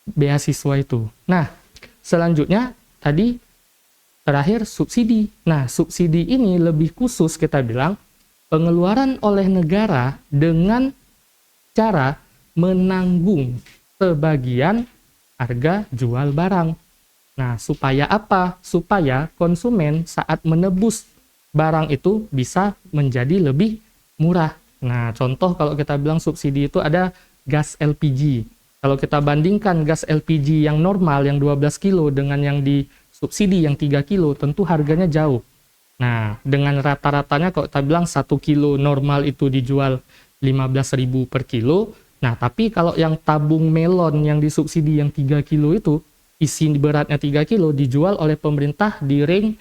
beasiswa itu. Nah, selanjutnya tadi terakhir subsidi. Nah, subsidi ini lebih khusus kita bilang pengeluaran oleh negara dengan cara menanggung sebagian harga jual barang. Nah, supaya apa? Supaya konsumen saat menebus barang itu bisa menjadi lebih murah. Nah, contoh kalau kita bilang subsidi itu ada gas LPG. Kalau kita bandingkan gas LPG yang normal yang 12 kilo dengan yang disubsidi yang 3 kilo, tentu harganya jauh. Nah, dengan rata-ratanya kalau kita bilang 1 kilo normal itu dijual 15.000 per kilo. Nah, tapi kalau yang tabung melon yang disubsidi yang 3 kilo itu, isi beratnya 3 kilo dijual oleh pemerintah di range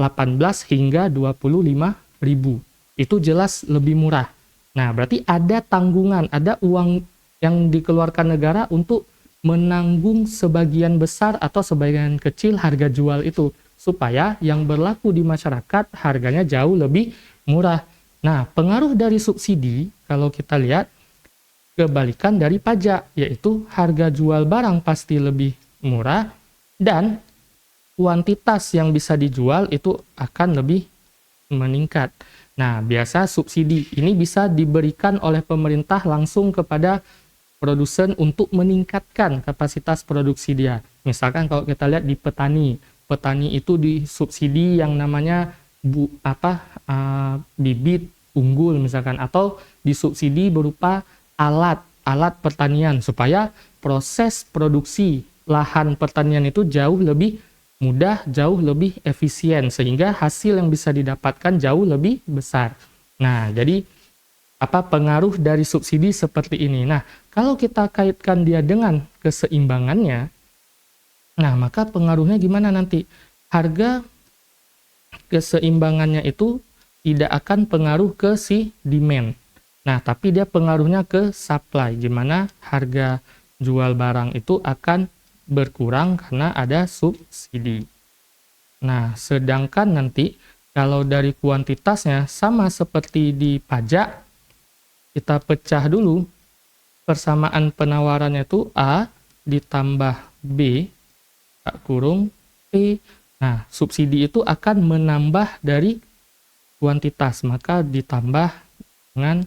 18 hingga 25.000. Itu jelas lebih murah. Nah, berarti ada tanggungan, ada uang yang dikeluarkan negara untuk menanggung sebagian besar atau sebagian kecil harga jual itu, supaya yang berlaku di masyarakat harganya jauh lebih murah. Nah, pengaruh dari subsidi, kalau kita lihat, kebalikan dari pajak, yaitu harga jual barang pasti lebih murah, dan kuantitas yang bisa dijual itu akan lebih meningkat. Nah, biasa subsidi ini bisa diberikan oleh pemerintah langsung kepada produsen untuk meningkatkan kapasitas produksi dia. Misalkan kalau kita lihat di petani, petani itu disubsidi yang namanya bibit unggul misalkan, atau disubsidi berupa alat pertanian supaya proses produksi lahan pertanian itu jauh lebih mudah, jauh lebih efisien, sehingga hasil yang bisa didapatkan jauh lebih besar. Nah, jadi pengaruh dari subsidi seperti ini. Nah, kalau kita kaitkan dia dengan keseimbangannya, nah maka pengaruhnya gimana nanti? Harga keseimbangannya itu tidak akan pengaruh ke si demand. Nah, tapi dia pengaruhnya ke supply, gimana harga jual barang itu akan berkurang karena ada subsidi. Nah, sedangkan nanti kalau dari kuantitasnya sama seperti di pajak, kita pecah dulu, persamaan penawarannya itu A ditambah B, kurung P. Nah, subsidi itu akan menambah dari kuantitas, maka ditambah dengan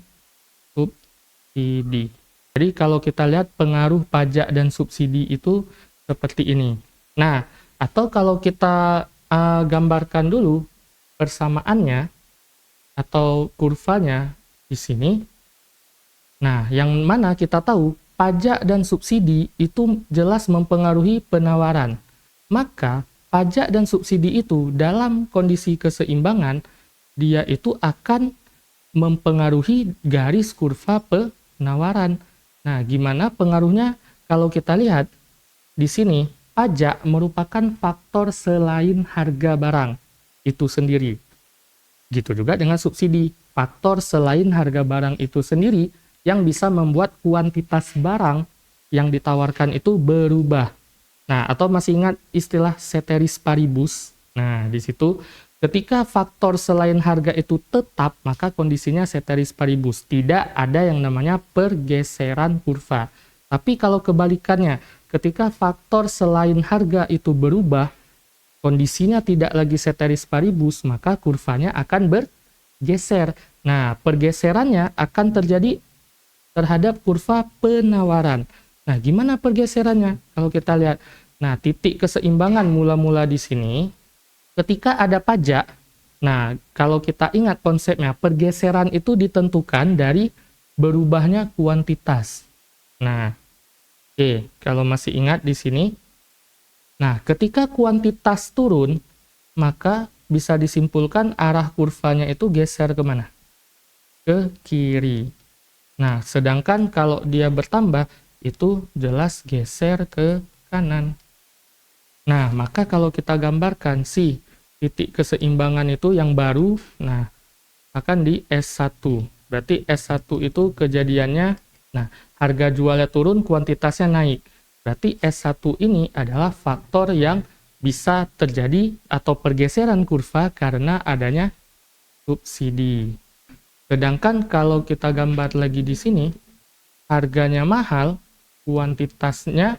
subsidi. Jadi kalau kita lihat pengaruh pajak dan subsidi itu seperti ini. Nah, atau kalau kita gambarkan dulu persamaannya atau kurvanya di sini. Nah, yang mana kita tahu pajak dan subsidi itu jelas mempengaruhi penawaran. Maka pajak dan subsidi itu dalam kondisi keseimbangan, dia itu akan mempengaruhi garis kurva penawaran. Nah, gimana pengaruhnya? Kalau kita lihat di sini, pajak merupakan faktor selain harga barang itu sendiri. Gitu juga dengan subsidi, faktor selain harga barang itu sendiri yang bisa membuat kuantitas barang yang ditawarkan itu berubah. Nah, atau masih ingat istilah ceteris paribus? Nah, di situ ketika faktor selain harga itu tetap, maka kondisinya ceteris paribus. Tidak ada yang namanya pergeseran kurva. Tapi kalau kebalikannya, ketika faktor selain harga itu berubah, kondisinya tidak lagi ceteris paribus, maka kurvanya akan bergeser. Nah, pergeserannya akan terjadi terhadap kurva penawaran. Nah, gimana pergeserannya? Kalau kita lihat, nah titik keseimbangan mula-mula di sini, ketika ada pajak, nah kalau kita ingat konsepnya, pergeseran itu ditentukan dari berubahnya kuantitas. Nah, kalau masih ingat di sini, nah ketika kuantitas turun, maka bisa disimpulkan arah kurvanya itu geser kemana? Ke kiri. Nah, sedangkan kalau dia bertambah, itu jelas geser ke kanan. Nah, maka kalau kita gambarkan si titik keseimbangan itu yang baru, nah akan di S1. Berarti S1 itu kejadiannya, nah harga jualnya turun, kuantitasnya naik. Berarti S1 ini adalah faktor yang bisa terjadi atau pergeseran kurva karena adanya subsidi. Sedangkan kalau kita gambar lagi di sini, harganya mahal, kuantitasnya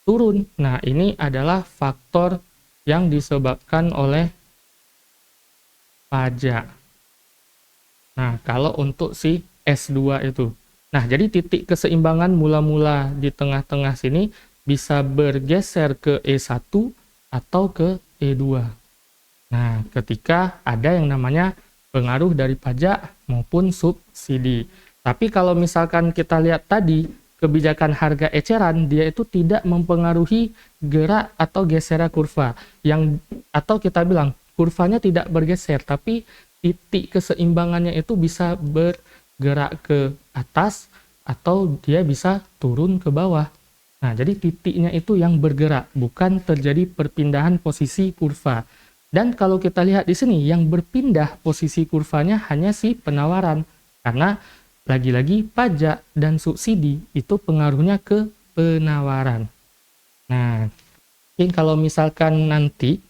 turun. Nah, ini adalah faktor yang disebabkan oleh pajak. Nah, kalau untuk si S2 itu. Nah, jadi titik keseimbangan mula-mula di tengah-tengah sini bisa bergeser ke E1 atau ke E2. Nah, ketika ada yang namanya pengaruh dari pajak maupun subsidi. Tapi kalau misalkan kita lihat tadi, kebijakan harga eceran, dia itu tidak mempengaruhi gerak atau geseran kurva. Atau kita bilang, kurvanya tidak bergeser, tapi titik keseimbangannya itu bisa bergerak ke atas atau dia bisa turun ke bawah. Nah, jadi titiknya itu yang bergerak, bukan terjadi perpindahan posisi kurva. Dan kalau kita lihat di sini, yang berpindah posisi kurvanya hanya si penawaran. Karena lagi-lagi pajak dan subsidi itu pengaruhnya ke penawaran. Nah, mungkin kalau misalkan nanti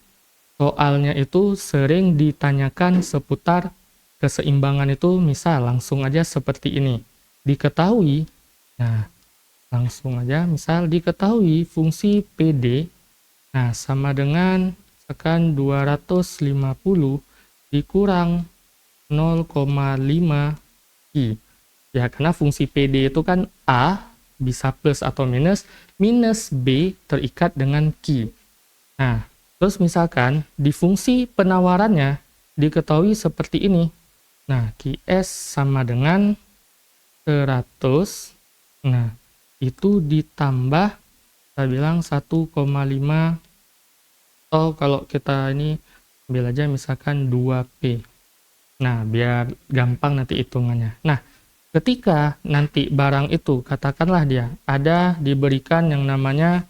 soalnya itu sering ditanyakan seputar keseimbangan itu, misal langsung aja seperti ini. Diketahui, nah langsung aja misal diketahui fungsi PD, nah sama dengan misalkan 250 dikurang 0,5 Q. Ya, karena fungsi PD itu kan A bisa plus atau minus, minus B terikat dengan Q. Nah, terus misalkan di fungsi penawarannya diketahui seperti ini. Nah, QS sama dengan 100. Nah, itu ditambah, kita bilang 1,5, atau kalau kita ini ambil aja misalkan 2P. Nah, biar gampang nanti hitungannya. Nah, ketika nanti barang itu, katakanlah dia ada diberikan yang namanya,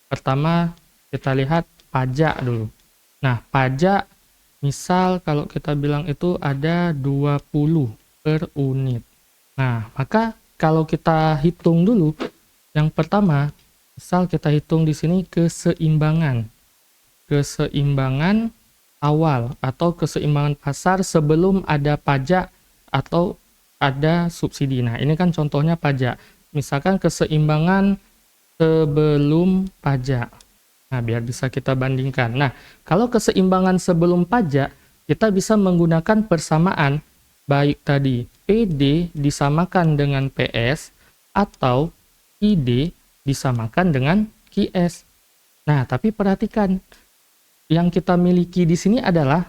pertama kita lihat pajak dulu. Nah, pajak misal kalau kita bilang itu ada 20 per unit. Nah, maka kalau kita hitung dulu, yang pertama, misal kita hitung di sini keseimbangan awal atau keseimbangan pasar sebelum ada pajak atau ada subsidi. Nah, ini kan contohnya pajak. Misalkan keseimbangan sebelum pajak. Nah, biar bisa kita bandingkan. Nah, kalau keseimbangan sebelum pajak, kita bisa menggunakan persamaan baik tadi PD disamakan dengan PS atau ID disamakan dengan QS. Nah, tapi perhatikan, yang kita miliki di sini adalah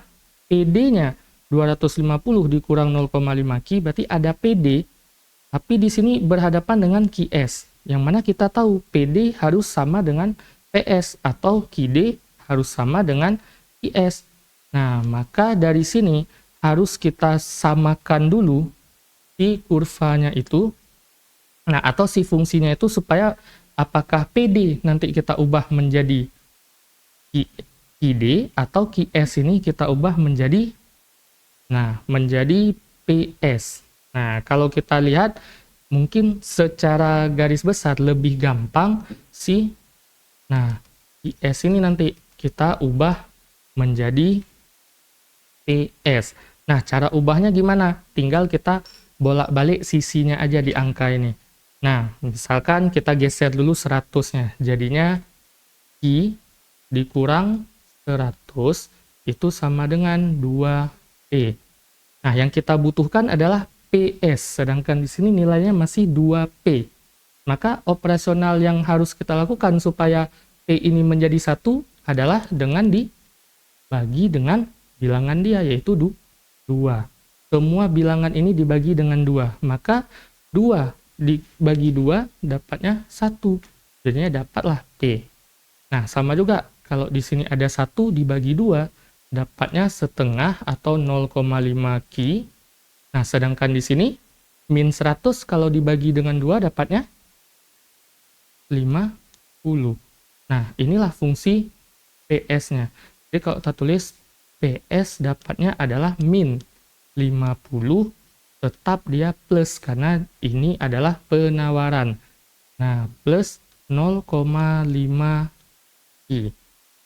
PD-nya 250 dikurang 0,5 Q, berarti ada PD, tapi di sini berhadapan dengan QS, yang mana kita tahu PD harus sama dengan PS atau QD harus sama dengan QS. Nah, maka dari sini harus kita samakan dulu si kurvanya itu, nah atau si fungsinya itu, supaya apakah PD nanti kita ubah menjadi QD atau QS ini kita ubah menjadi, nah, menjadi PS. Nah, kalau kita lihat mungkin secara garis besar lebih gampang sih. Nah, QS ini nanti kita ubah menjadi PS. Nah, cara ubahnya gimana? Tinggal kita bolak-balik sisinya aja di angka ini. Nah, misalkan kita geser dulu 100-nya. Jadinya Q dikurang 100 itu sama dengan 2P. Nah, yang kita butuhkan adalah PS, sedangkan di sini nilainya masih 2P. Maka operasional yang harus kita lakukan supaya P ini menjadi 1 adalah dengan dibagi dengan bilangan dia, yaitu 2. Semua bilangan ini dibagi dengan 2. Maka 2 dibagi 2 dapatnya 1. Jadinya dapatlah P. Nah, sama juga. Kalau di sini ada 1 dibagi 2, dapatnya setengah atau 0,5 Q. Nah, sedangkan di sini, min 100 kalau dibagi dengan 2 dapatnya 50. Nah, inilah fungsi PS-nya. Jadi kalau kita tulis PS dapatnya adalah min 50, tetap dia plus karena ini adalah penawaran. Nah, plus 0,5 Ki.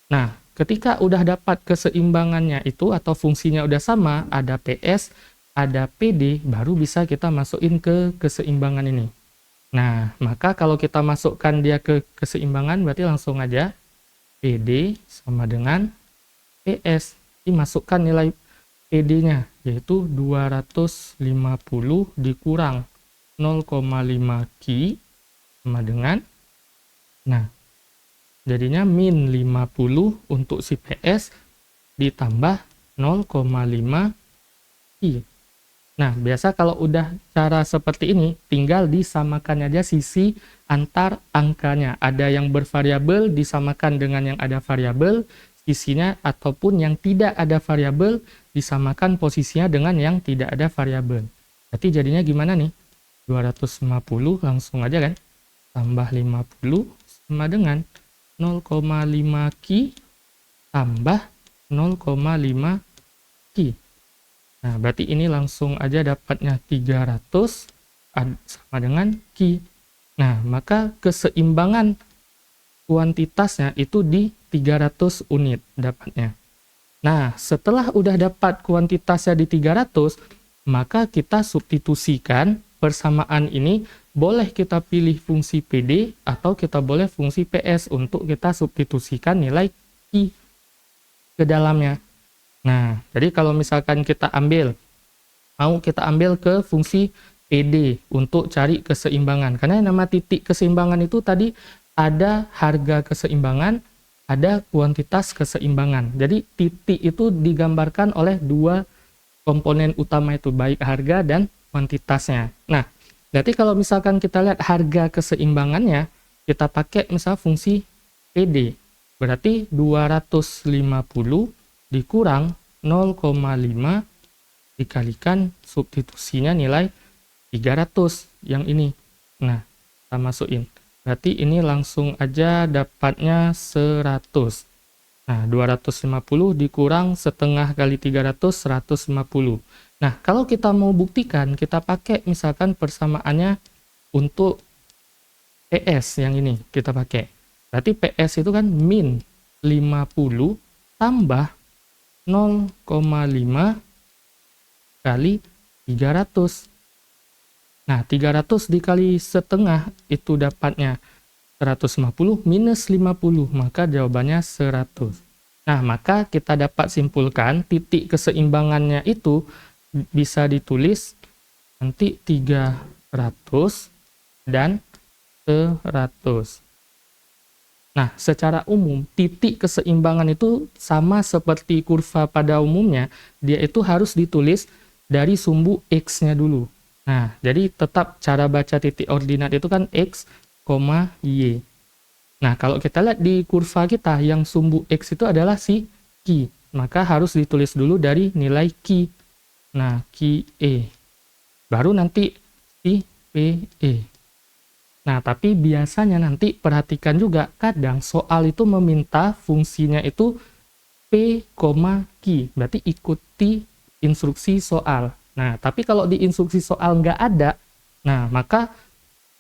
Nah, ketika udah dapat keseimbangannya itu atau fungsinya udah sama, ada PS, ada PD, baru bisa kita masukin ke keseimbangan ini. Nah, maka kalau kita masukkan dia ke keseimbangan, berarti langsung aja PD sama dengan PS. Dimasukkan nilai PD-nya, yaitu 250 dikurang 0,5 Ki sama dengan, nah, jadinya min 50 untuk si PS ditambah 0,5 Ki. Nah, biasa kalau udah cara seperti ini, tinggal disamakan aja sisi antar angkanya. Ada yang bervariabel disamakan dengan yang ada variabel sisinya, ataupun yang tidak ada variabel disamakan posisinya dengan yang tidak ada variabel. Berarti jadinya gimana nih? 250 langsung aja kan? Tambah 50 sama dengan 0,5 Ki tambah 0,5 Ki. Nah, berarti ini langsung aja dapatnya 300 sama dengan Ki. Nah, maka keseimbangan kuantitasnya itu di 300 unit dapatnya. Nah, setelah udah dapat kuantitasnya di 300, maka kita substitusikan persamaan ini. Boleh kita pilih fungsi PD atau kita boleh fungsi PS untuk kita substitusikan nilai Ki ke dalamnya. Nah, jadi kalau misalkan kita mau kita ambil ke fungsi PD untuk cari keseimbangan. Karena yang nama titik keseimbangan itu tadi ada harga keseimbangan, ada kuantitas keseimbangan. Jadi titik itu digambarkan oleh dua komponen utama itu, baik harga dan kuantitasnya. Nah, berarti kalau misalkan kita lihat harga keseimbangannya, kita pakai misal fungsi PD. Berarti 250 dikurang 0,5 dikalikan substitusinya nilai 300 yang ini. Nah, kita masukin. Berarti ini langsung aja dapatnya 100. Nah, 250 dikurang setengah kali 300, 150. Nah, kalau kita mau buktikan, kita pakai misalkan persamaannya untuk PS yang ini kita pakai. Berarti PS itu kan min 50 tambah 0,5 kali 300. Nah, 300 dikali setengah itu dapatnya 150 minus 50, maka jawabannya 100. Nah, maka kita dapat simpulkan titik keseimbangannya itu bisa ditulis nanti 300 dan 100. Nah, secara umum titik keseimbangan itu sama seperti kurva pada umumnya, dia itu harus ditulis dari sumbu X-nya dulu. Nah, jadi tetap cara baca titik ordinat itu kan X, Y. Nah, kalau kita lihat di kurva kita, yang sumbu X itu adalah si Ki. Maka harus ditulis dulu dari nilai Ki. Nah, Ki E. Baru nanti si PE. Nah, tapi biasanya nanti perhatikan juga, kadang soal itu meminta fungsinya itu P, Ki. Berarti ikuti instruksi soal. Nah, tapi kalau di instruksi soal nggak ada, nah maka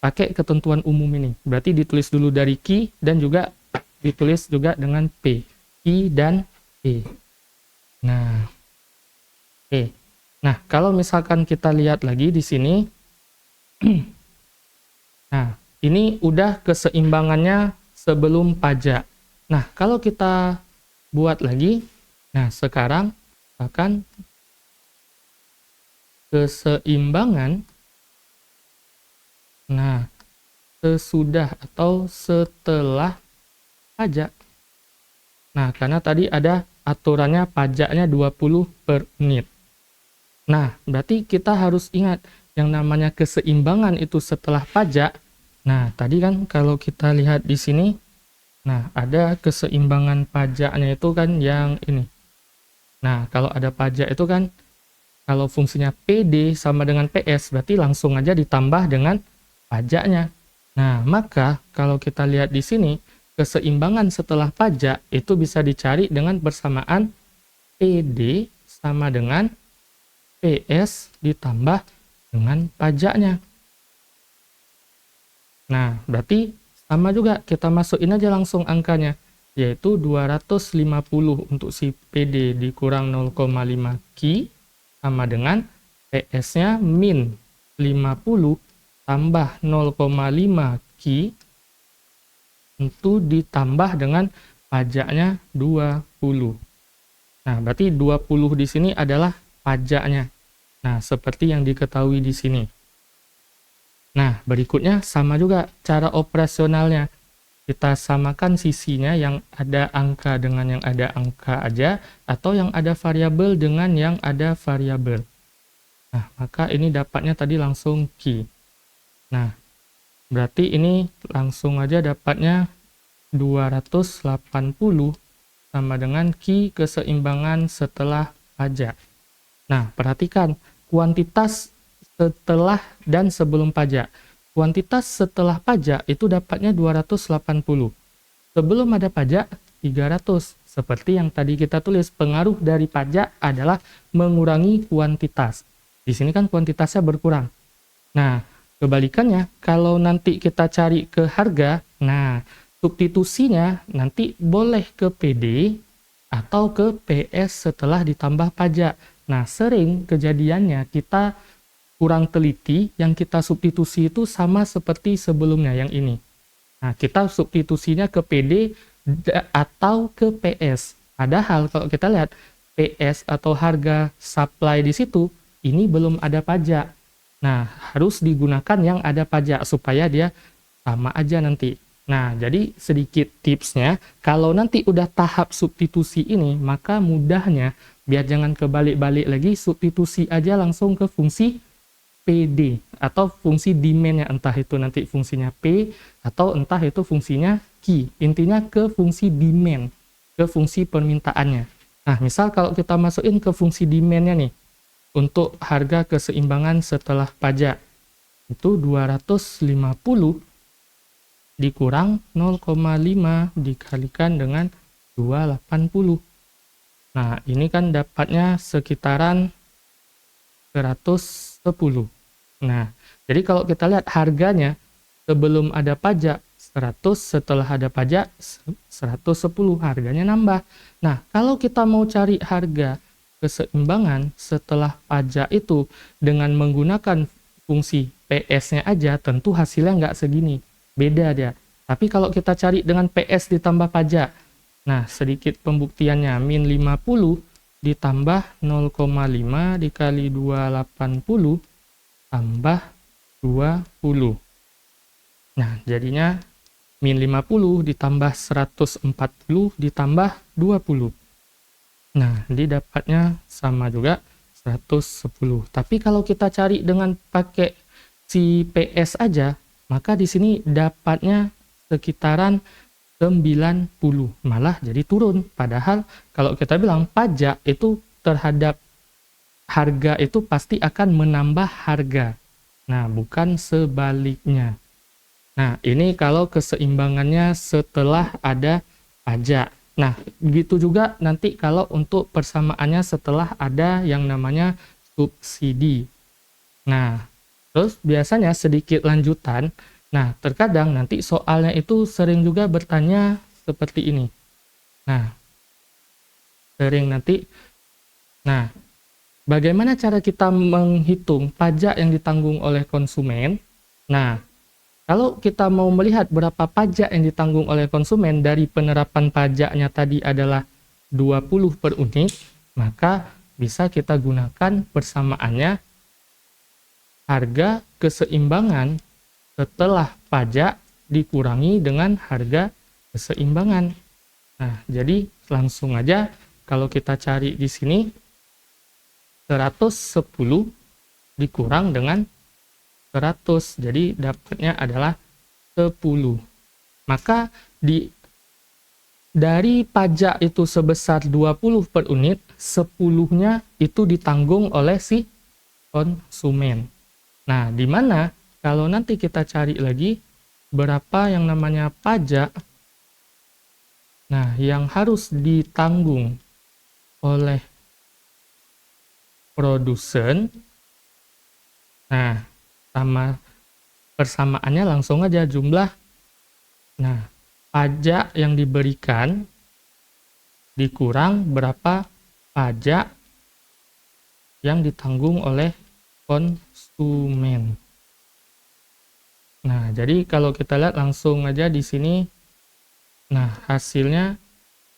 pakai ketentuan umum ini. Berarti ditulis dulu dari Ki dan juga ditulis juga dengan P. Ki dan E. Nah, oke. Nah, kalau misalkan kita lihat lagi di sini, nah, ini udah keseimbangannya sebelum pajak. Nah, kalau kita buat lagi, nah sekarang akan keseimbangan, nah, sesudah atau setelah pajak. Nah, karena tadi ada aturannya pajaknya 20 per unit. Nah, berarti kita harus ingat yang namanya keseimbangan itu setelah pajak. Nah, tadi kan kalau kita lihat di sini, nah ada keseimbangan pajaknya itu kan yang ini. Nah, kalau ada pajak itu kan, kalau fungsinya PD sama dengan PS, berarti langsung aja ditambah dengan pajaknya. Nah, maka kalau kita lihat di sini, keseimbangan setelah pajak itu bisa dicari dengan persamaan PD sama dengan PS ditambah dengan pajaknya. Nah, berarti sama juga, kita masukin aja langsung angkanya, yaitu 250 untuk si PD dikurang 0,5 Ki sama dengan PS-nya min 50 tambah 0,5 Ki itu ditambah dengan pajaknya 20. Nah, berarti 20 di sini adalah pajaknya. Nah, seperti yang diketahui di sini. Nah, berikutnya sama juga cara operasionalnya. Kita samakan sisinya yang ada angka dengan yang ada angka aja, atau yang ada variabel dengan yang ada variabel. Nah, maka ini dapatnya tadi langsung Ki. Nah, berarti ini langsung aja dapatnya 280 sama dengan Ki keseimbangan setelah pajak. Nah, perhatikan kuantitas setelah dan sebelum pajak. Kuantitas setelah pajak itu dapatnya 280. Sebelum ada pajak, 300. Seperti yang tadi kita tulis, pengaruh dari pajak adalah mengurangi kuantitas. Di sini kan kuantitasnya berkurang. Nah, kebalikannya, kalau nanti kita cari ke harga, nah, substitusinya nanti boleh ke PD atau ke PS setelah ditambah pajak. Nah, sering kejadiannya kita kurang teliti, yang kita substitusi itu sama seperti sebelumnya yang ini. Nah, kita substitusinya ke PD atau ke PS. Padahal kalau kita lihat PS atau harga supply di situ, ini belum ada pajak. Nah, harus digunakan yang ada pajak supaya dia sama aja nanti. Nah, jadi sedikit tipsnya, kalau nanti udah tahap substitusi ini, maka mudahnya, biar jangan kebalik-balik lagi, substitusi aja langsung ke fungsi PD atau fungsi demand-nya, entah itu nanti fungsinya P atau entah itu fungsinya Q. Intinya ke fungsi demand, ke fungsi permintaannya. Nah, misal kalau kita masukin ke fungsi demand-nya nih, untuk harga keseimbangan setelah pajak, itu 250 dikurang 0,5 dikalikan dengan 280. Nah, ini kan dapatnya sekitaran 110. Nah, jadi kalau kita lihat harganya sebelum ada pajak 100, setelah ada pajak 110, harganya nambah. Nah, kalau kita mau cari harga keseimbangan setelah pajak itu dengan menggunakan fungsi PS-nya aja, tentu hasilnya nggak segini. Beda dia. Tapi kalau kita cari dengan PS ditambah pajak, nah sedikit pembuktiannya, min 50 ditambah 0,5 dikali 280 tambah 20. Nah, jadinya min 50 ditambah 140 ditambah 20. Nah, jadi dapatnya sama juga 110. Tapi kalau kita cari dengan pakai si PS aja, maka di sini dapatnya sekitaran 90, malah jadi turun. Padahal kalau kita bilang pajak itu terhadap harga itu pasti akan menambah harga. Nah, bukan sebaliknya. Nah, ini kalau keseimbangannya setelah ada pajak. Nah, begitu juga nanti kalau untuk persamaannya setelah ada yang namanya subsidi. Nah, terus biasanya sedikit lanjutan. Nah, terkadang nanti soalnya itu sering juga bertanya seperti ini. Nah, sering nanti, nah, bagaimana cara kita menghitung pajak yang ditanggung oleh konsumen? Nah, kalau kita mau melihat berapa pajak yang ditanggung oleh konsumen dari penerapan pajaknya tadi adalah 20 per unit, maka bisa kita gunakan persamaannya harga keseimbangan setelah pajak dikurangi dengan harga keseimbangan. Nah, jadi langsung aja kalau kita cari di sini 110 dikurang dengan 100. Jadi dapatnya adalah 10. Maka dari pajak itu sebesar 20 per unit, 10-nya itu ditanggung oleh si konsumen. Nah, di mana kalau nanti kita cari lagi berapa yang namanya pajak, nah yang harus ditanggung oleh produsen. Nah, sama persamaannya langsung aja jumlah. Nah, pajak yang diberikan dikurang berapa pajak yang ditanggung oleh konsumen. Nah, jadi kalau kita lihat langsung aja di sini, nah hasilnya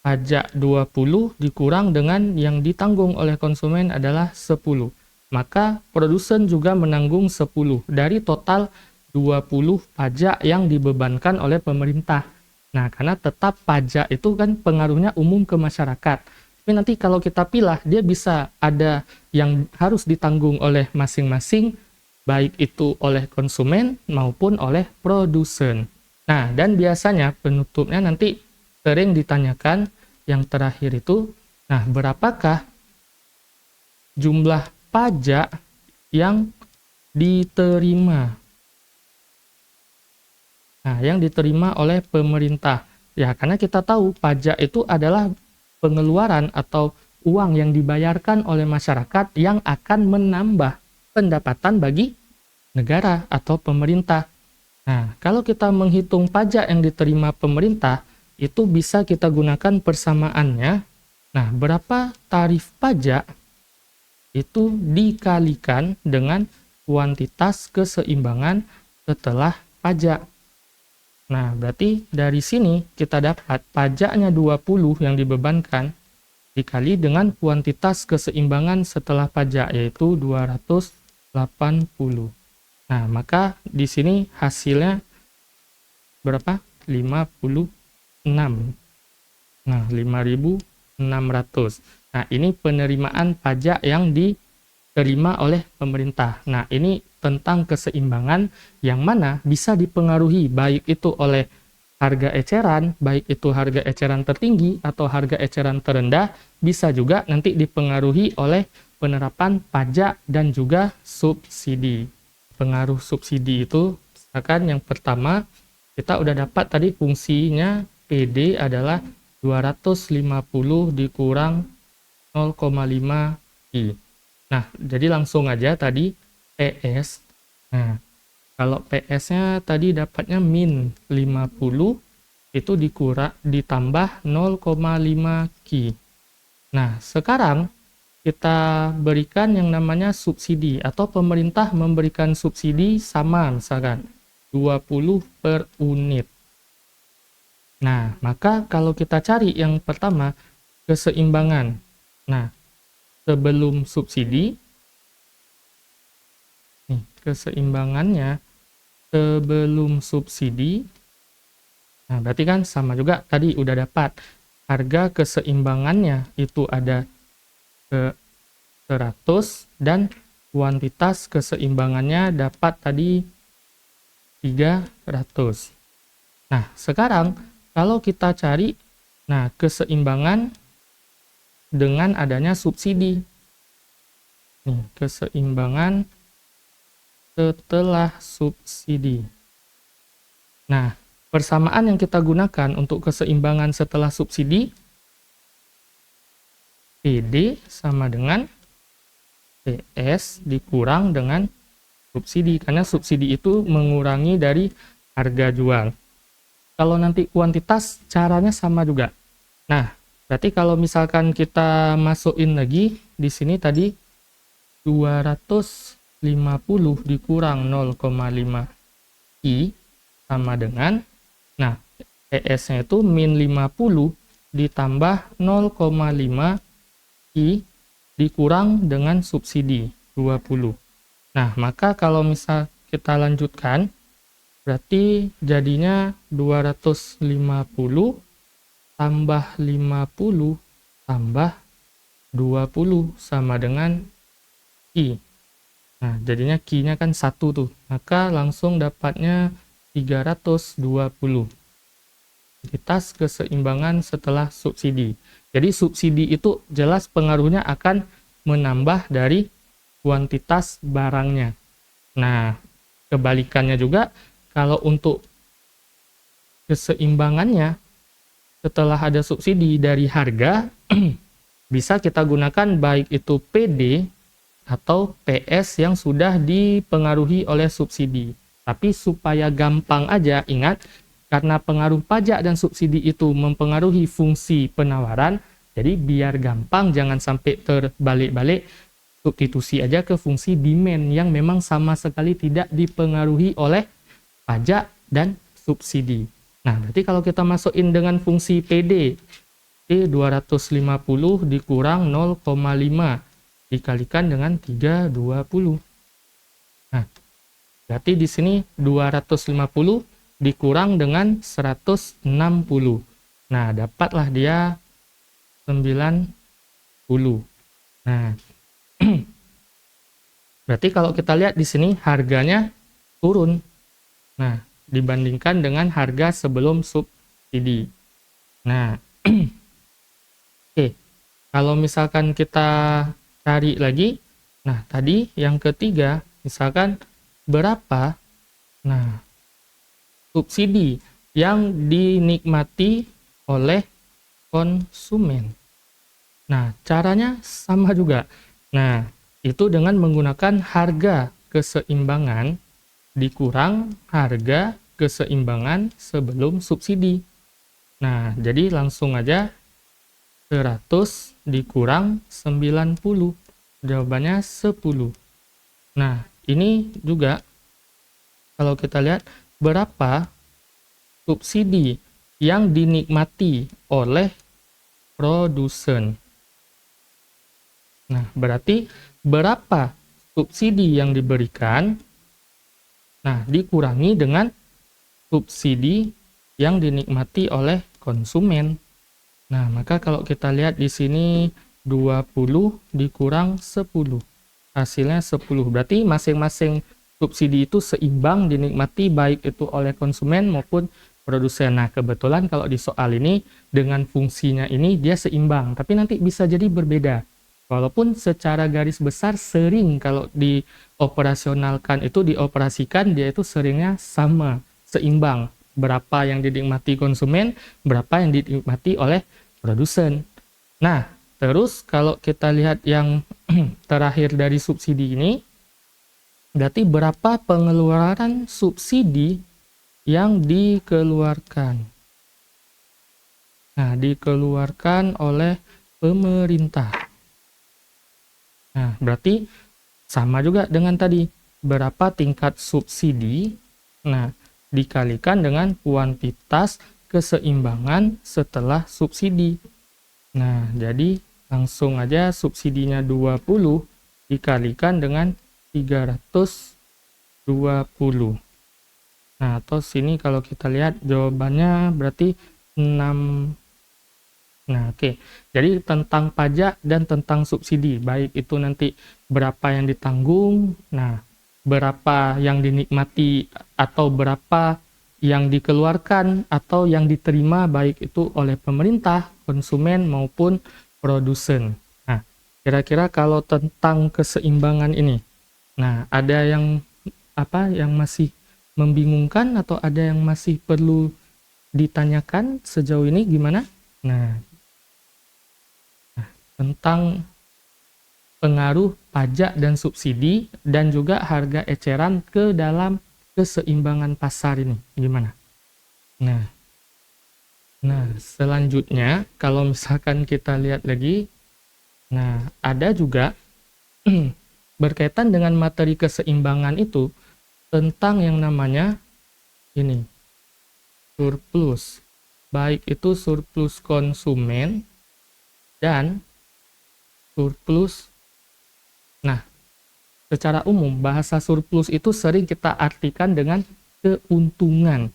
pajak 20 dikurang dengan yang ditanggung oleh konsumen adalah 10. Maka produsen juga menanggung 10 dari total 20 pajak yang dibebankan oleh pemerintah. Nah, karena tetap pajak itu kan pengaruhnya umum ke masyarakat. Tapi nanti kalau kita pilah, dia bisa ada yang harus ditanggung oleh masing-masing, baik itu oleh konsumen maupun oleh produsen. Nah, dan biasanya penutupnya nanti sering ditanyakan yang terakhir itu, nah berapakah jumlah pajak yang diterima? Nah, yang diterima oleh pemerintah. Ya, karena kita tahu pajak itu adalah pengeluaran atau uang yang dibayarkan oleh masyarakat yang akan menambah pendapatan bagi negara atau pemerintah. Nah, kalau kita menghitung pajak yang diterima pemerintah, itu bisa kita gunakan persamaannya. Nah, berapa tarif pajak itu dikalikan dengan kuantitas keseimbangan setelah pajak. Nah, berarti dari sini kita dapat pajaknya 20 yang dibebankan dikali dengan kuantitas keseimbangan setelah pajak, yaitu 280. Nah, maka di sini hasilnya berapa? 56. Nah, 5.600. Nah, ini penerimaan pajak yang diterima oleh pemerintah. Nah, ini tentang keseimbangan yang mana bisa dipengaruhi baik itu oleh harga eceran, baik itu harga eceran tertinggi atau harga eceran terendah, bisa juga nanti dipengaruhi oleh penerapan pajak dan juga subsidi. Pengaruh subsidi itu, misalkan yang pertama, kita udah dapat tadi fungsinya PD adalah 250 dikurang 0,5 I. Nah, jadi langsung aja tadi PS. Nah, kalau PS-nya tadi dapatnya min 50, itu ditambah 0,5 Ki. Nah, sekarang kita berikan yang namanya subsidi, atau pemerintah memberikan subsidi sama misalkan 20 per unit. Nah, maka kalau kita cari yang pertama, keseimbangan. Nah, sebelum subsidi, nih, keseimbangannya sebelum subsidi, nah berarti kan sama juga, tadi udah dapat harga keseimbangannya itu ada ke 100 dan kuantitas keseimbangannya dapat tadi 300. Nah, sekarang kalau kita cari, nah keseimbangan dengan adanya subsidi. Nih, keseimbangan setelah subsidi. Nah, persamaan yang kita gunakan untuk keseimbangan setelah subsidi, PD sama dengan PS dikurang dengan subsidi, karena subsidi itu mengurangi dari harga jual. Kalau nanti kuantitas, caranya sama juga. Nah, berarti kalau misalkan kita masukin lagi, di sini tadi 250 dikurang 0,5 I sama dengan, nah, PS-nya itu min 50 ditambah 0,5 I dikurang dengan subsidi 20. Nah, maka kalau misal kita lanjutkan, berarti jadinya 250 tambah 50 tambah 20 sama dengan I. Nah, jadinya Ki-nya kan 1 tuh. Maka langsung dapatnya 320. Kuantitas keseimbangan setelah subsidi. Jadi subsidi itu jelas pengaruhnya akan menambah dari kuantitas barangnya. Nah, kebalikannya juga, kalau untuk keseimbangannya setelah ada subsidi dari harga, bisa kita gunakan baik itu PD atau PS yang sudah dipengaruhi oleh subsidi. Tapi supaya gampang aja, ingat, karena pengaruh pajak dan subsidi itu mempengaruhi fungsi penawaran, jadi biar gampang jangan sampai terbalik-balik, substitusi aja ke fungsi demand yang memang sama sekali tidak dipengaruhi oleh pajak dan subsidi. Nah, berarti kalau kita masukin dengan fungsi PD, 250 dikurang 0,5 dikalikan dengan 320. Nah, berarti di sini 250 dikurang dengan 160. Nah, dapatlah dia 90. Nah, berarti kalau kita lihat di sini harganya turun. Nah, dibandingkan dengan harga sebelum subsidi. Nah, oke. Kalau misalkan kita cari lagi, nah tadi yang ketiga, misalkan berapa, nah subsidi yang dinikmati oleh konsumen. Nah, caranya sama juga. Nah, itu dengan menggunakan harga keseimbangan dikurang harga keseimbangan sebelum subsidi. Nah, jadi langsung aja 100 dikurang 90. Jawabannya 10. Nah, ini juga kalau kita lihat berapa subsidi yang dinikmati oleh produsen. Nah, berarti berapa subsidi yang diberikan, nah dikurangi dengan subsidi yang dinikmati oleh konsumen. Nah, maka kalau kita lihat di sini 20 dikurang 10. Hasilnya 10. Berarti masing-masing subsidi itu seimbang dinikmati baik itu oleh konsumen maupun produsen. Nah, kebetulan kalau di soal ini dengan fungsinya ini dia seimbang, tapi nanti bisa jadi berbeda. Walaupun secara garis besar sering kalau dioperasionalkan itu dioperasikan dia itu seringnya sama, seimbang. Berapa yang dinikmati konsumen, berapa yang dinikmati oleh produsen. Nah, terus kalau kita lihat yang terakhir dari subsidi ini, berarti berapa pengeluaran subsidi yang dikeluarkan. Nah, dikeluarkan oleh pemerintah. Nah, berarti sama juga dengan tadi. Berapa tingkat subsidi, nah, dikalikan dengan kuantitas keseimbangan setelah subsidi. Nah, jadi langsung aja subsidinya 20 dikalikan dengan 320. Nah, atau sini kalau kita lihat jawabannya berarti 6. Nah, oke. Jadi tentang pajak dan tentang subsidi, baik itu nanti berapa yang ditanggung, nah, berapa yang dinikmati atau berapa yang dikeluarkan atau yang diterima baik itu oleh pemerintah, konsumen maupun produsen. Nah, kira-kira kalau tentang keseimbangan ini, nah, ada yang yang masih membingungkan atau ada yang masih perlu ditanyakan sejauh ini gimana? Nah, tentang pengaruh pajak dan subsidi dan juga harga eceran ke dalam keseimbangan pasar ini gimana? Nah, selanjutnya kalau misalkan kita lihat lagi, nah ada juga berkaitan dengan materi keseimbangan itu tentang yang namanya ini surplus, baik itu surplus konsumen dan surplus. Nah, secara umum bahasa surplus itu sering kita artikan dengan keuntungan.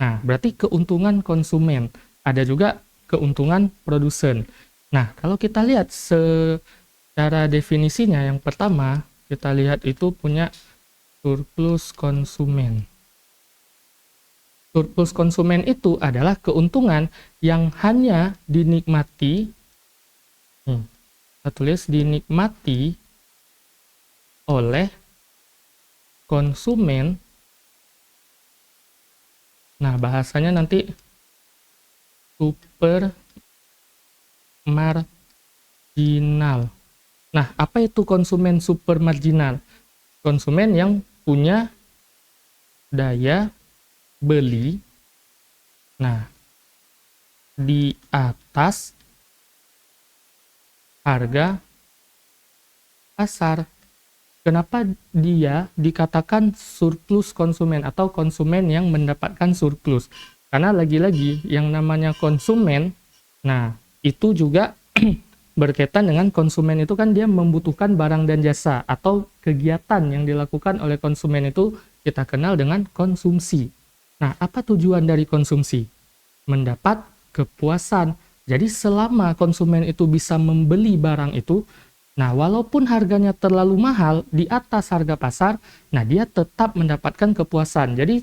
Nah, berarti keuntungan konsumen, ada juga keuntungan produsen. Nah, kalau kita lihat secara definisinya, yang pertama kita lihat itu punya surplus konsumen. Surplus konsumen itu adalah keuntungan yang hanya dinikmati, kita tulis dinikmati oleh konsumen. Nah, bahasanya nanti super marginal. Nah, apa itu konsumen super marginal? Konsumen yang punya daya beli, nah, di atas harga pasar. Kenapa dia dikatakan surplus konsumen atau konsumen yang mendapatkan surplus? Karena lagi-lagi yang namanya konsumen, nah itu juga berkaitan dengan konsumen itu kan dia membutuhkan barang dan jasa atau kegiatan yang dilakukan oleh konsumen itu kita kenal dengan konsumsi. Nah, apa tujuan dari konsumsi? Mendapat kepuasan. Jadi selama konsumen itu bisa membeli barang itu, nah walaupun harganya terlalu mahal di atas harga pasar, nah dia tetap mendapatkan kepuasan. Jadi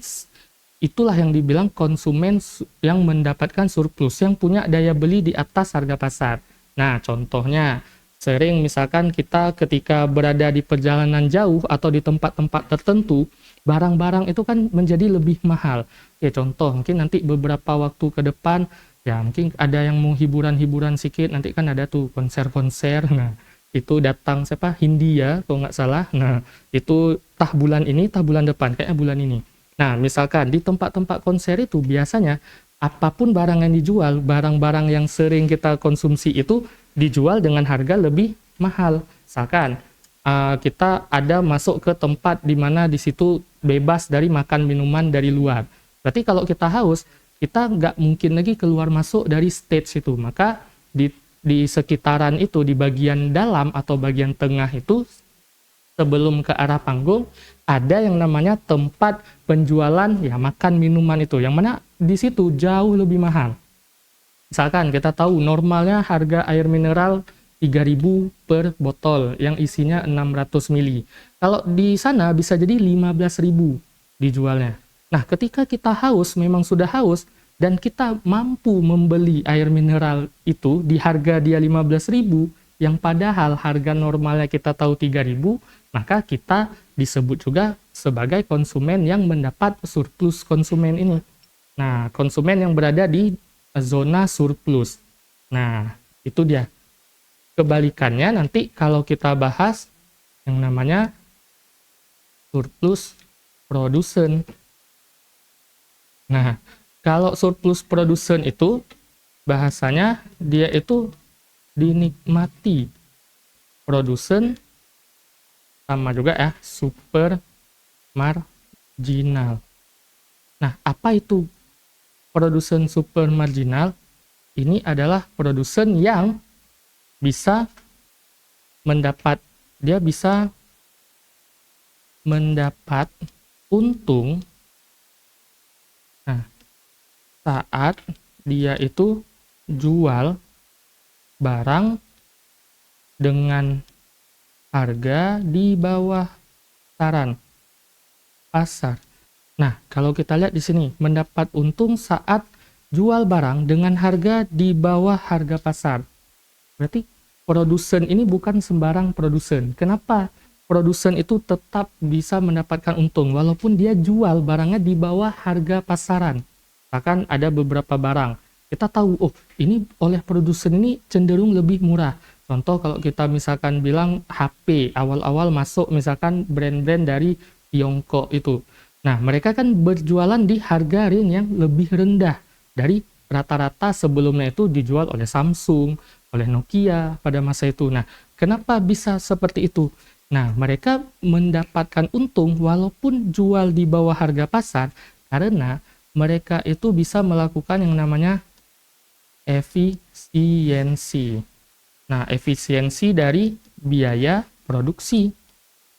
itulah yang dibilang konsumen yang mendapatkan surplus, yang punya daya beli di atas harga pasar. Nah, contohnya sering misalkan kita ketika berada di perjalanan jauh atau di tempat-tempat tertentu, barang-barang itu kan menjadi lebih mahal. Oke, contoh mungkin nanti beberapa waktu ke depan, ya mungkin ada yang mau hiburan-hiburan sedikit, nanti kan ada tuh konser-konser, nah itu datang siapa? Hindia kalau nggak salah, nah itu tah bulan ini, tah bulan depan, kayaknya bulan ini. Nah, misalkan di tempat-tempat konser itu biasanya apapun barang yang dijual, barang-barang yang sering kita konsumsi itu dijual dengan harga lebih mahal. Misalkan kita ada masuk ke tempat di mana di situ bebas dari makan minuman dari luar. Berarti kalau kita haus, kita nggak mungkin lagi keluar masuk dari stage itu. Maka di sekitaran itu, di bagian dalam atau bagian tengah itu, sebelum ke arah panggung, ada yang namanya tempat penjualan ya makan minuman itu, yang mana di situ jauh lebih mahal. Misalkan kita tahu normalnya harga air mineral 3.000 per botol yang isinya 600 mili. Kalau di sana bisa jadi 15.000 dijualnya. Nah, ketika kita haus, memang sudah haus, dan kita mampu membeli air mineral itu di harga dia 15.000, yang padahal harga normalnya kita tahu 3.000, maka kita disebut juga sebagai konsumen yang mendapat surplus konsumen ini. Nah, konsumen yang berada di zona surplus. Nah, itu dia. Kebalikannya nanti kalau kita bahas yang namanya surplus produsen. Nah, kalau surplus produsen itu bahasanya dia itu dinikmati produsen sama juga ya super marginal. Nah, apa itu produsen super marginal? Ini adalah produsen yang bisa mendapat untung, nah, saat dia itu jual barang dengan harga di bawah saran pasar. Nah, kalau kita lihat di sini, mendapat untung saat jual barang dengan harga di bawah harga pasar. Berarti produsen ini bukan sembarang produsen. Kenapa? Produsen itu tetap bisa mendapatkan untung walaupun dia jual barangnya di bawah harga pasaran. Bahkan ada beberapa barang kita tahu, oh ini oleh produsen ini cenderung lebih murah. Contoh kalau kita misalkan bilang HP, awal-awal masuk misalkan brand-brand dari Tiongkok itu. Nah, mereka kan berjualan di harga ring yang lebih rendah dari rata-rata sebelumnya itu dijual oleh Samsung, oleh Nokia pada masa itu. Nah, kenapa bisa seperti itu? Nah, mereka mendapatkan untung walaupun jual di bawah harga pasar karena mereka itu bisa melakukan yang namanya efisiensi. Nah, efisiensi dari biaya produksi.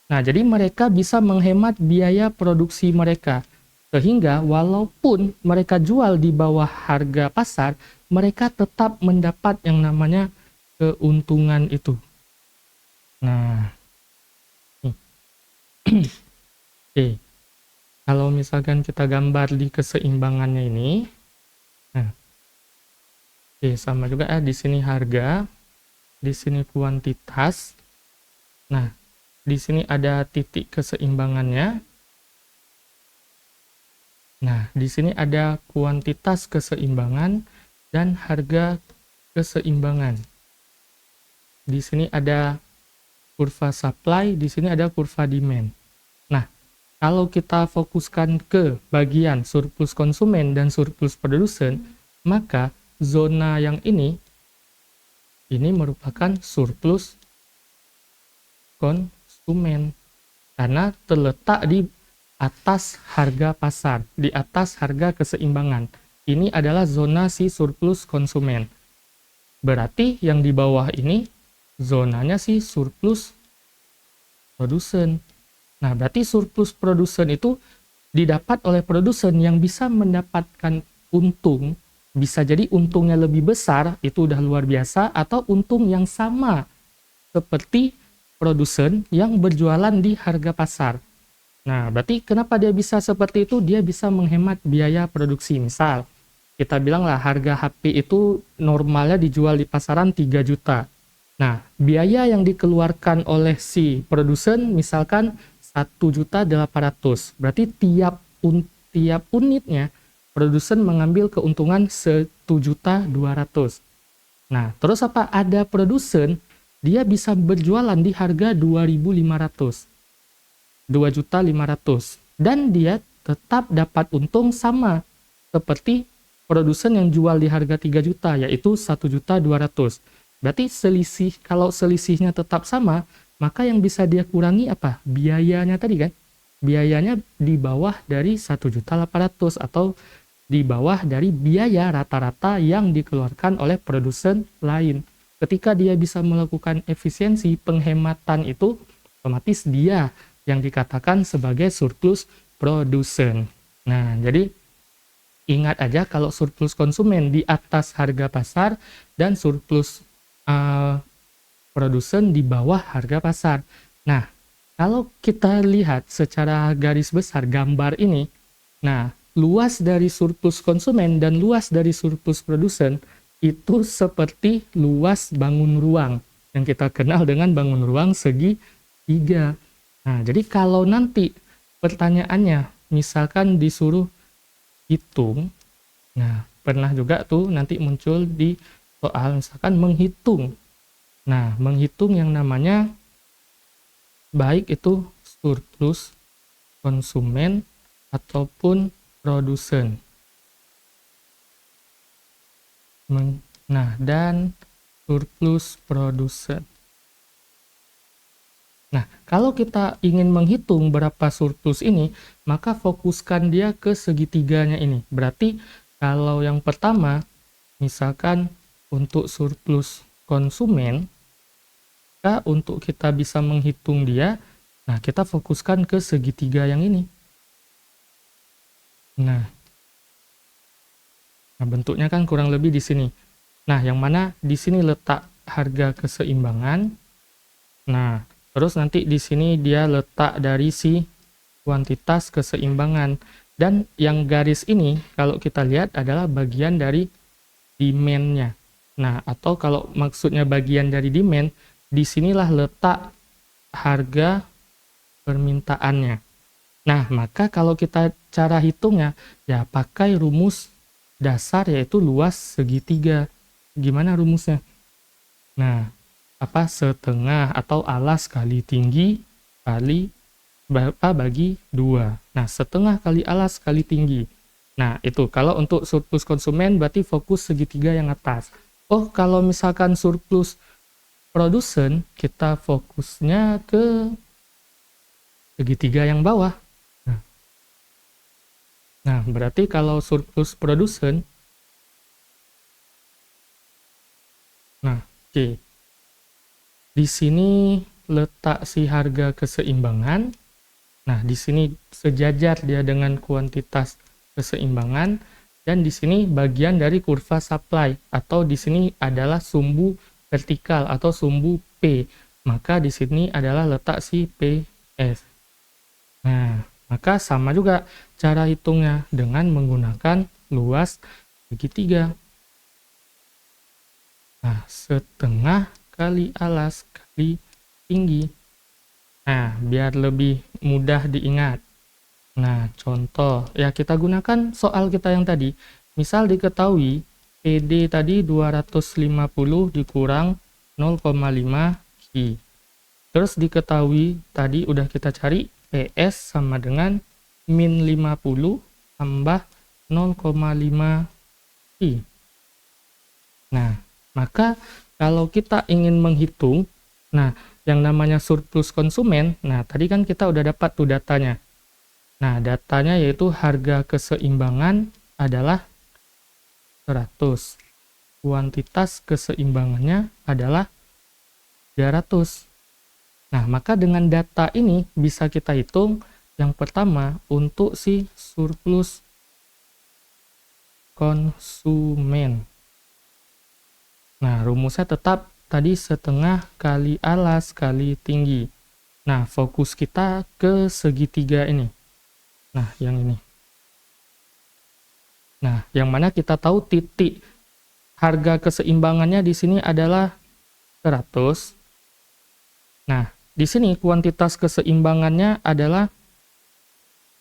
Nah, jadi mereka bisa menghemat biaya produksi mereka. Sehingga walaupun mereka jual di bawah harga pasar, mereka tetap mendapat yang namanya keuntungan itu. Nah, oke. Kalau misalkan kita gambar di keseimbangannya ini, nah, oke, sama juga di sini harga, di sini kuantitas. Nah, di sini ada titik keseimbangannya. Nah, di sini ada kuantitas keseimbangan dan harga keseimbangan. Di sini ada kurva supply, di sini ada kurva demand. Nah, kalau kita fokuskan ke bagian surplus konsumen dan surplus produsen, maka zona yang ini merupakan surplus konsumen karena terletak di atas harga pasar, di atas harga keseimbangan. Ini adalah zona si surplus konsumen. Berarti yang di bawah ini zonanya si surplus produsen. Nah, berarti surplus produsen itu didapat oleh produsen yang bisa mendapatkan untung, bisa jadi untungnya lebih besar, itu udah luar biasa, atau untung yang sama seperti produsen yang berjualan di harga pasar. Nah, berarti kenapa dia bisa seperti itu? Dia bisa menghemat biaya produksi. Misal, kita bilang lah harga HP itu normalnya dijual di pasaran 3 juta. Nah, biaya yang dikeluarkan oleh si produsen misalkan 1.800.000. Berarti tiap unitnya produsen mengambil keuntungan 1.200.000. Nah, terus apa? Ada produsen dia bisa berjualan di harga 2.500. 2.500.000 dan dia tetap dapat untung sama seperti produsen yang jual di harga 3 juta yaitu 1.200.000. Berarti selisih, kalau selisihnya tetap sama, maka yang bisa dia kurangi apa? Biayanya tadi kan. Biayanya di bawah dari 1.800.000 atau di bawah dari biaya rata-rata yang dikeluarkan oleh produsen lain. Ketika dia bisa melakukan efisiensi penghematan itu, otomatis dia yang dikatakan sebagai surplus produsen. Nah, jadi ingat aja kalau surplus konsumen di atas harga pasar dan surplus produsen di bawah harga pasar. Nah, kalau kita lihat secara garis besar gambar ini, nah, luas dari surplus konsumen dan luas dari surplus produsen itu seperti luas bangun ruang yang kita kenal dengan bangun ruang segi 3. Nah, jadi kalau nanti pertanyaannya misalkan disuruh hitung, nah pernah juga tuh nanti muncul di soal misalkan menghitung. Nah, menghitung yang namanya baik itu surplus konsumen ataupun produsen. Nah, dan surplus produsen. Nah, kalau kita ingin menghitung berapa surplus ini, maka fokuskan dia ke segitiganya ini. Berarti kalau yang pertama, misalkan untuk surplus konsumen, maka untuk kita bisa menghitung dia, nah kita fokuskan ke segitiga yang ini. Nah, bentuknya kan kurang lebih di sini. Nah, yang mana di sini letak harga keseimbangan. Nah, terus nanti di sini dia letak dari si kuantitas keseimbangan. Dan yang garis ini kalau kita lihat adalah bagian dari demand-nya. Nah, atau kalau maksudnya bagian dari demand, disinilah letak harga permintaannya. Nah, maka kalau kita cara hitungnya, ya pakai rumus dasar yaitu luas segitiga. Gimana rumusnya? Nah, apa setengah atau alas kali tinggi kali berapa bagi 2. Nah, setengah kali alas kali tinggi. Nah, itu kalau untuk surplus konsumen berarti fokus segitiga yang atas. Oh, kalau misalkan surplus produsen, kita fokusnya ke segitiga yang bawah. Nah, berarti kalau surplus produsen, nah, oke. Di sini letak si harga keseimbangan. Nah, di sini sejajar dia dengan kuantitas keseimbangan dan di sini bagian dari kurva supply atau di sini adalah sumbu vertikal atau sumbu P. Maka di sini adalah letak si PS. Nah, maka sama juga cara hitungnya dengan menggunakan luas segitiga. Nah, setengah kali alas kali tinggi. Nah, biar lebih mudah diingat. Nah, contoh, ya kita gunakan soal kita yang tadi. Misal diketahui PD tadi 250 dikurang 0,5 Ki. Terus diketahui tadi udah kita cari PS sama dengan min 50 tambah 0,5 I. Nah, maka kalau kita ingin menghitung, nah yang namanya surplus konsumen, nah tadi kan kita udah dapat tuh datanya. Nah, datanya yaitu harga keseimbangan adalah 100. Kuantitas keseimbangannya adalah 300. Nah, maka dengan data ini bisa kita hitung yang pertama untuk si surplus konsumen. Nah, rumusnya tetap tadi setengah kali alas kali tinggi. Nah, fokus kita ke segitiga ini. Nah, yang ini. Nah, yang mana kita tahu titik harga keseimbangannya di sini adalah 100. Nah, di sini kuantitas keseimbangannya adalah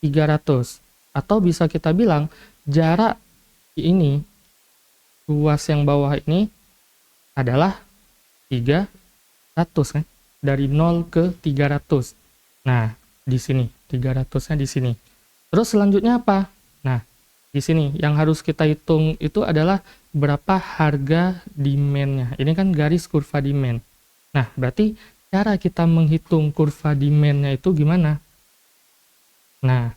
300. Atau bisa kita bilang jarak ini, ruas yang bawah ini adalah 300 kan? Dari 0 ke 300. Nah, di sini 300-nya di sini. Terus selanjutnya apa? Nah, di sini yang harus kita hitung itu adalah berapa harga demand-nya. Ini kan garis kurva demand. Nah, berarti cara kita menghitung kurva demand-nya itu gimana? Nah,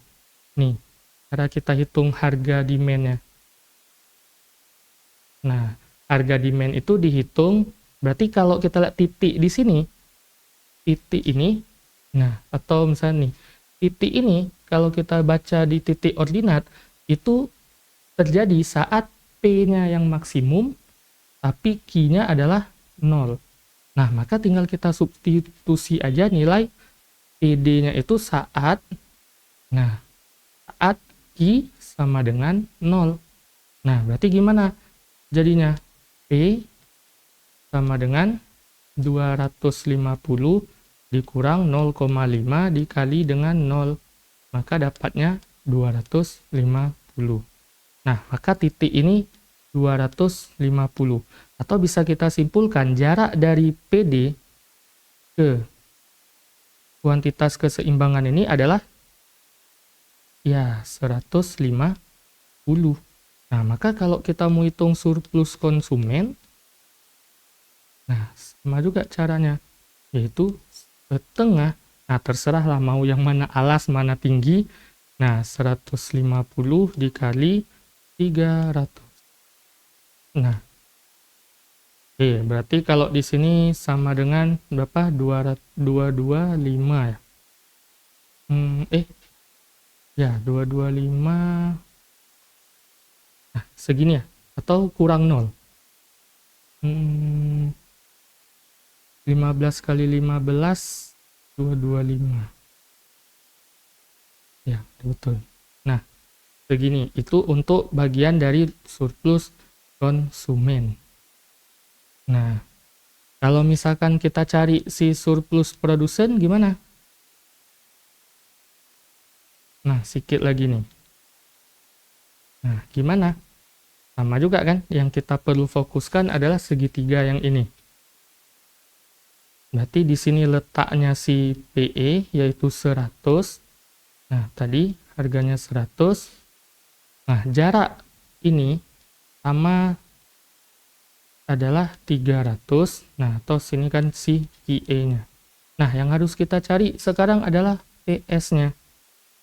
nih, cara kita hitung harga demand-nya. Nah, harga demand itu dihitung, berarti kalau kita lihat titik di sini, titik ini, nah, atau misalnya nih, titik ini, kalau kita baca di titik ordinat, itu terjadi saat P-nya yang maksimum, tapi Q-nya adalah 0. Nah, maka tinggal kita substitusi aja nilai PD-nya itu saat, nah, saat Q sama dengan 0. Nah, berarti gimana? Jadinya P sama dengan 250 dikurang 0,5 dikali dengan 0. Maka dapatnya 250. Nah, maka titik ini 250. Atau bisa kita simpulkan jarak dari PD ke kuantitas keseimbangan ini adalah ya 150. Nah, maka kalau kita mau hitung surplus konsumen, nah sama juga caranya, yaitu setengah. Nah, terserahlah mau yang mana alas, mana tinggi. Nah, 150 dikali 300. Nah, oke, berarti kalau di sini sama dengan berapa? 225 ya. Ya, 225. Nah, segini ya? Atau kurang 0? 15 kali 15, 225. Ya, betul. Nah, begini, itu untuk bagian dari surplus konsumen. Nah, kalau misalkan kita cari si surplus produsen gimana? Nah, sedikit lagi nih. Nah, gimana? Sama juga kan, yang kita perlu fokuskan adalah segitiga yang ini. Berarti di sini letaknya si PE yaitu 100. Nah, tadi harganya 100. Nah, jarak ini sama adalah 300. Nah, atau sini kan si QE-nya. Nah, yang harus kita cari sekarang adalah PS-nya.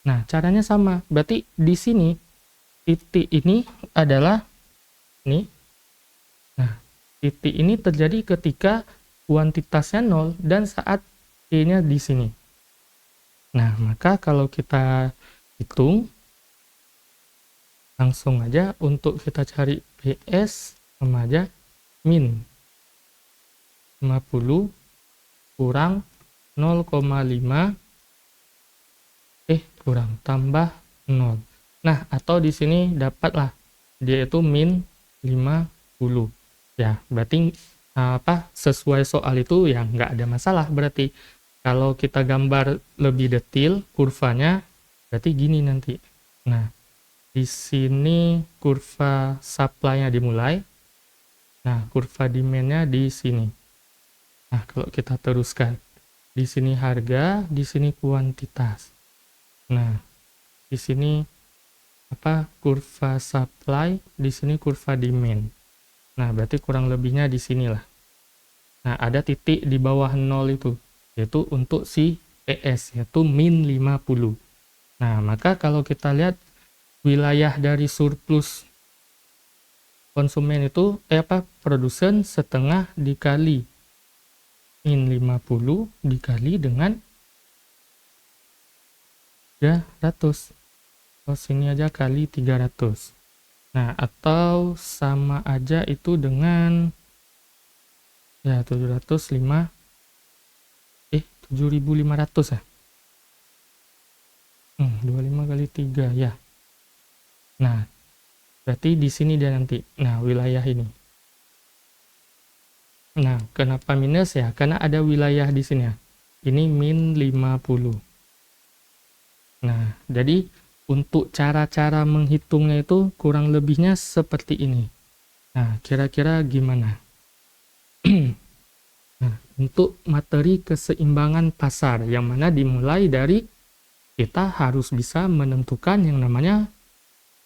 Nah, caranya sama. Berarti di sini titik ini adalah ini. Nah, titik ini terjadi ketika kuantitasnya 0 dan saat Q-nya di sini. Nah, maka kalau kita hitung, langsung aja untuk kita cari PS sama aja min 50 kurang 0,5 kurang tambah 0. Nah, atau di sini dapatlah dia itu min 50. Ya, berarti sesuai soal itu ya nggak ada masalah. Berarti kalau kita gambar lebih detail kurvanya, berarti gini nanti. Nah, di sini kurva supply-nya dimulai. Nah, kurva demand-nya di sini. Nah, kalau kita teruskan, Di sini harga, di sini kuantitas. Nah, di sini kurva supply, di sini kurva demand. Nah, berarti kurang lebihnya di sinilah. Nah, ada titik di bawah 0 itu, yaitu untuk si PS, yaitu min 50. Nah, maka kalau kita lihat wilayah dari surplus konsumen itu, produsen setengah dikali min 50 dikali dengan 300. Oh, sini aja kali 300. Nah, atau sama aja itu dengan 705 7.500 ya. 25 kali 3 ya. Nah, berarti di sini dia nanti. Nah, wilayah ini. Nah, kenapa minus ya? Karena ada wilayah di sini ya. Ini min 50. Nah, jadi untuk cara-cara menghitungnya itu kurang lebihnya seperti ini. Nah, kira-kira gimana? Nah, untuk materi keseimbangan pasar, yang mana dimulai dari kita harus bisa menentukan yang namanya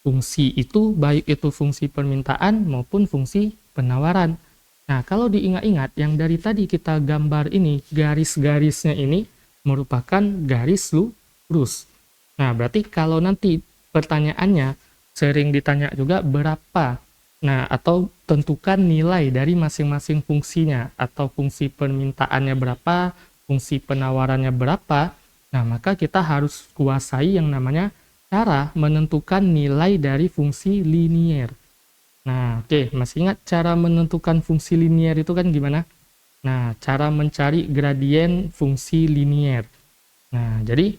fungsi itu, baik itu fungsi permintaan maupun fungsi penawaran. Nah, kalau diingat-ingat, yang dari tadi kita gambar ini, garis-garisnya ini merupakan garis lurus. Nah, berarti kalau nanti pertanyaannya sering ditanya juga berapa. Nah, atau tentukan nilai dari masing-masing fungsinya, atau fungsi permintaannya berapa, fungsi penawarannya berapa. Nah, maka kita harus kuasai yang namanya cara menentukan nilai dari fungsi linier. Nah, oke, masih ingat cara menentukan fungsi linier itu kan gimana? Nah, cara mencari gradien fungsi linier. Nah, jadi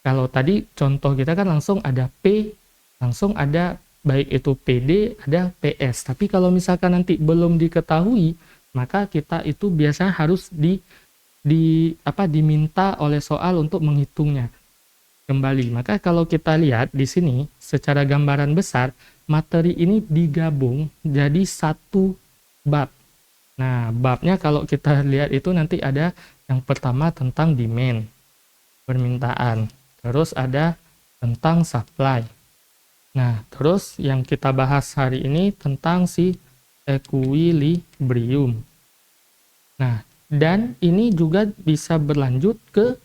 kalau tadi contoh kita kan langsung ada P, langsung ada baik itu PD, ada PS. Tapi kalau misalkan nanti belum diketahui, maka kita itu biasanya harus diminta oleh soal untuk menghitungnya kembali. Maka kalau kita lihat di sini secara gambaran besar, materi ini digabung jadi satu bab. Nah, babnya kalau kita lihat itu nanti ada yang pertama tentang demand, permintaan. Terus ada tentang supply. Nah, terus yang kita bahas hari ini tentang si equilibrium. Nah, dan ini juga bisa berlanjut ke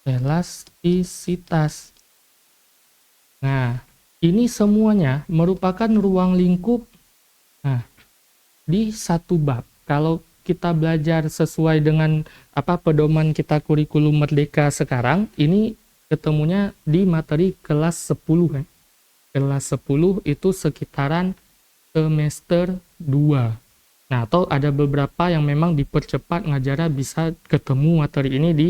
elastisitas. Nah, ini semuanya merupakan ruang lingkup di satu bab. Kalau kita belajar sesuai dengan pedoman kita kurikulum Merdeka sekarang, ini ketemunya di materi kelas 10 ya. Kelas 10 itu sekitaran semester 2. Nah, atau ada beberapa yang memang dipercepat ngajarnya bisa ketemu materi ini di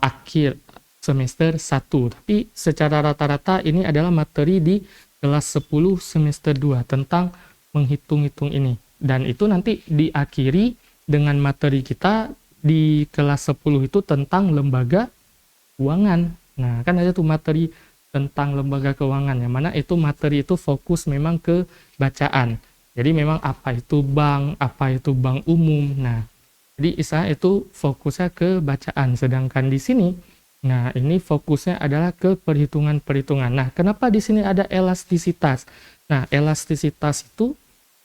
akhir semester 1. Tapi secara rata-rata ini adalah materi di kelas 10 semester 2 tentang menghitung-hitung ini. Dan itu nanti diakhiri dengan materi kita di kelas 10 itu tentang lembaga keuangan. Nah, kan ada tuh materi tentang lembaga keuangan, yang mana itu materi itu fokus memang ke bacaan. Jadi memang apa itu bank umum. Nah, jadi istilahnya itu fokusnya ke bacaan. Sedangkan di sini, nah ini fokusnya adalah ke perhitungan-perhitungan. Nah, kenapa di sini ada elastisitas? Nah, elastisitas itu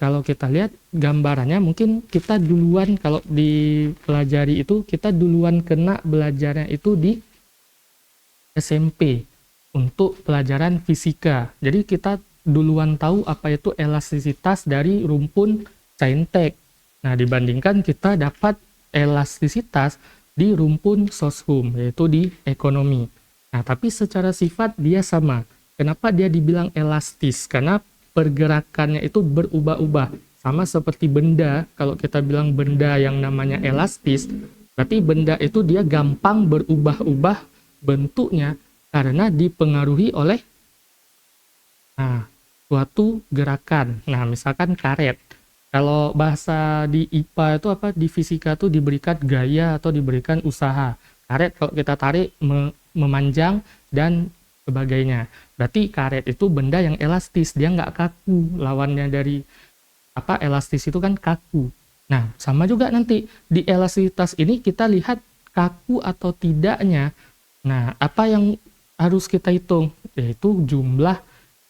kalau kita lihat gambarannya, mungkin kita duluan kalau dipelajari itu, kita duluan kena belajarnya itu di SMP untuk pelajaran fisika. Jadi kita duluan tahu apa itu elastisitas dari rumpun saintek. Nah, dibandingkan kita dapat elastisitas di rumpun soshum, yaitu di ekonomi. Nah, tapi secara sifat dia sama. Kenapa dia dibilang elastis? Karena pergerakannya itu berubah-ubah. Sama seperti benda, kalau kita bilang benda yang namanya elastis, berarti benda itu dia gampang berubah-ubah bentuknya karena dipengaruhi oleh suatu gerakan. Nah, misalkan karet. Kalau bahasa di IPA itu di fisika itu diberikan gaya atau diberikan usaha. Karet kalau kita tarik memanjang dan sebagainya. Berarti karet itu benda yang elastis, dia nggak kaku. Lawannya dari elastis itu kan kaku. Nah, sama juga nanti di elastisitas ini kita lihat kaku atau tidaknya. Nah, apa yang harus kita hitung? Yaitu jumlah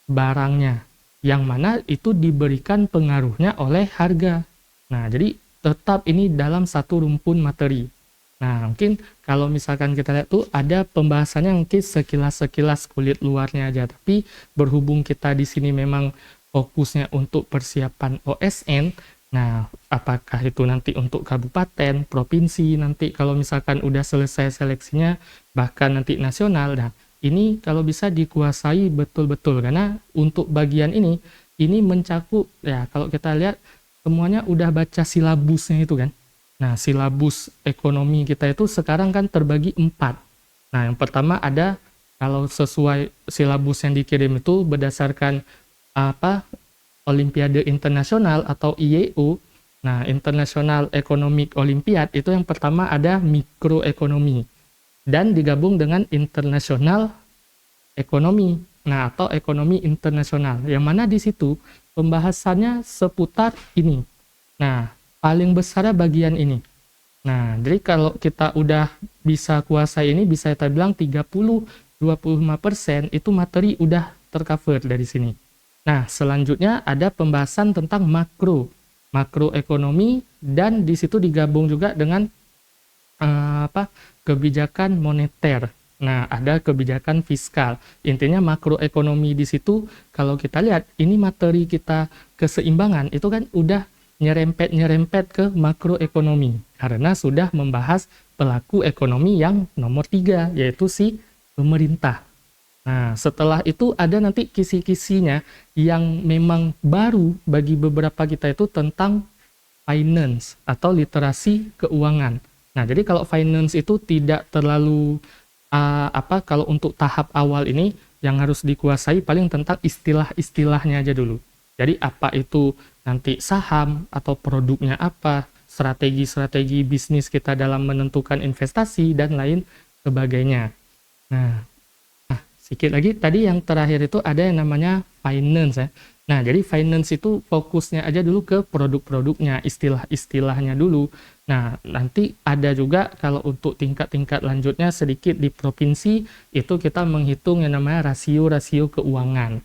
barangnya, yang mana itu diberikan pengaruhnya oleh harga. Nah, jadi tetap ini dalam satu rumpun materi. Nah, mungkin kalau misalkan kita lihat tuh ada pembahasannya mungkin sekilas-sekilas kulit luarnya aja, tapi berhubung kita di sini memang fokusnya untuk persiapan OSN, nah apakah itu nanti untuk kabupaten, provinsi, nanti kalau misalkan udah selesai seleksinya, bahkan nanti nasional, nah ini kalau bisa dikuasai betul-betul, karena untuk bagian ini mencakup, ya kalau kita lihat semuanya udah baca silabusnya itu kan. Nah, silabus ekonomi kita itu sekarang kan terbagi 4. Nah, yang pertama ada, kalau sesuai silabus yang dikirim itu berdasarkan apa, Olimpiade Internasional atau IEO. Nah, International Economic Olympiad itu yang pertama ada mikroekonomi dan digabung dengan internasional ekonomi. Nah, atau ekonomi internasional. Yang mana di situ pembahasannya seputar ini. Nah, paling besarnya bagian ini. Nah, jadi kalau kita udah bisa kuasai ini, bisa kita bilang 30-25% itu materi udah tercover dari sini. Nah, selanjutnya ada pembahasan tentang makroekonomi, dan di situ digabung juga dengan kebijakan moneter. Nah, ada kebijakan fiskal. Intinya makroekonomi di situ kalau kita lihat ini materi kita keseimbangan itu kan udah nyerempet ke makroekonomi karena sudah membahas pelaku ekonomi yang nomor 3 yaitu si pemerintah. Nah, setelah itu ada nanti kisi-kisinya yang memang baru bagi beberapa kita itu tentang finance atau literasi keuangan. Nah, jadi kalau finance itu tidak terlalu kalau untuk tahap awal ini yang harus dikuasai paling tentang istilah-istilahnya aja dulu. Jadi apa itu nanti saham atau produknya apa, strategi-strategi bisnis kita dalam menentukan investasi dan lain sebagainya. Nah, sedikit lagi tadi yang terakhir itu ada yang namanya finance ya. Nah, jadi finance itu fokusnya aja dulu ke produk-produknya, istilah-istilahnya dulu. Nah, nanti ada juga kalau untuk tingkat-tingkat lanjutnya sedikit di provinsi, itu kita menghitung yang namanya rasio-rasio keuangan.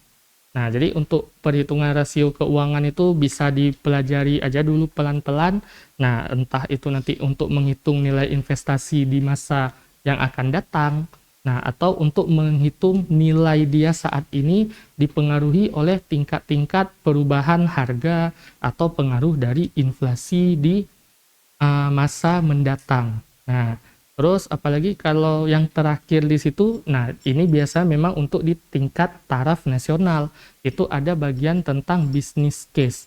Nah, jadi untuk perhitungan rasio keuangan itu bisa dipelajari aja dulu pelan-pelan. Nah, entah itu nanti untuk menghitung nilai investasi di masa yang akan datang. Nah, atau untuk menghitung nilai dia saat ini dipengaruhi oleh tingkat-tingkat perubahan harga atau pengaruh dari inflasi di masa mendatang. Nah, terus apalagi kalau yang terakhir di situ, nah ini biasa memang untuk di tingkat taraf nasional, itu ada bagian tentang business case.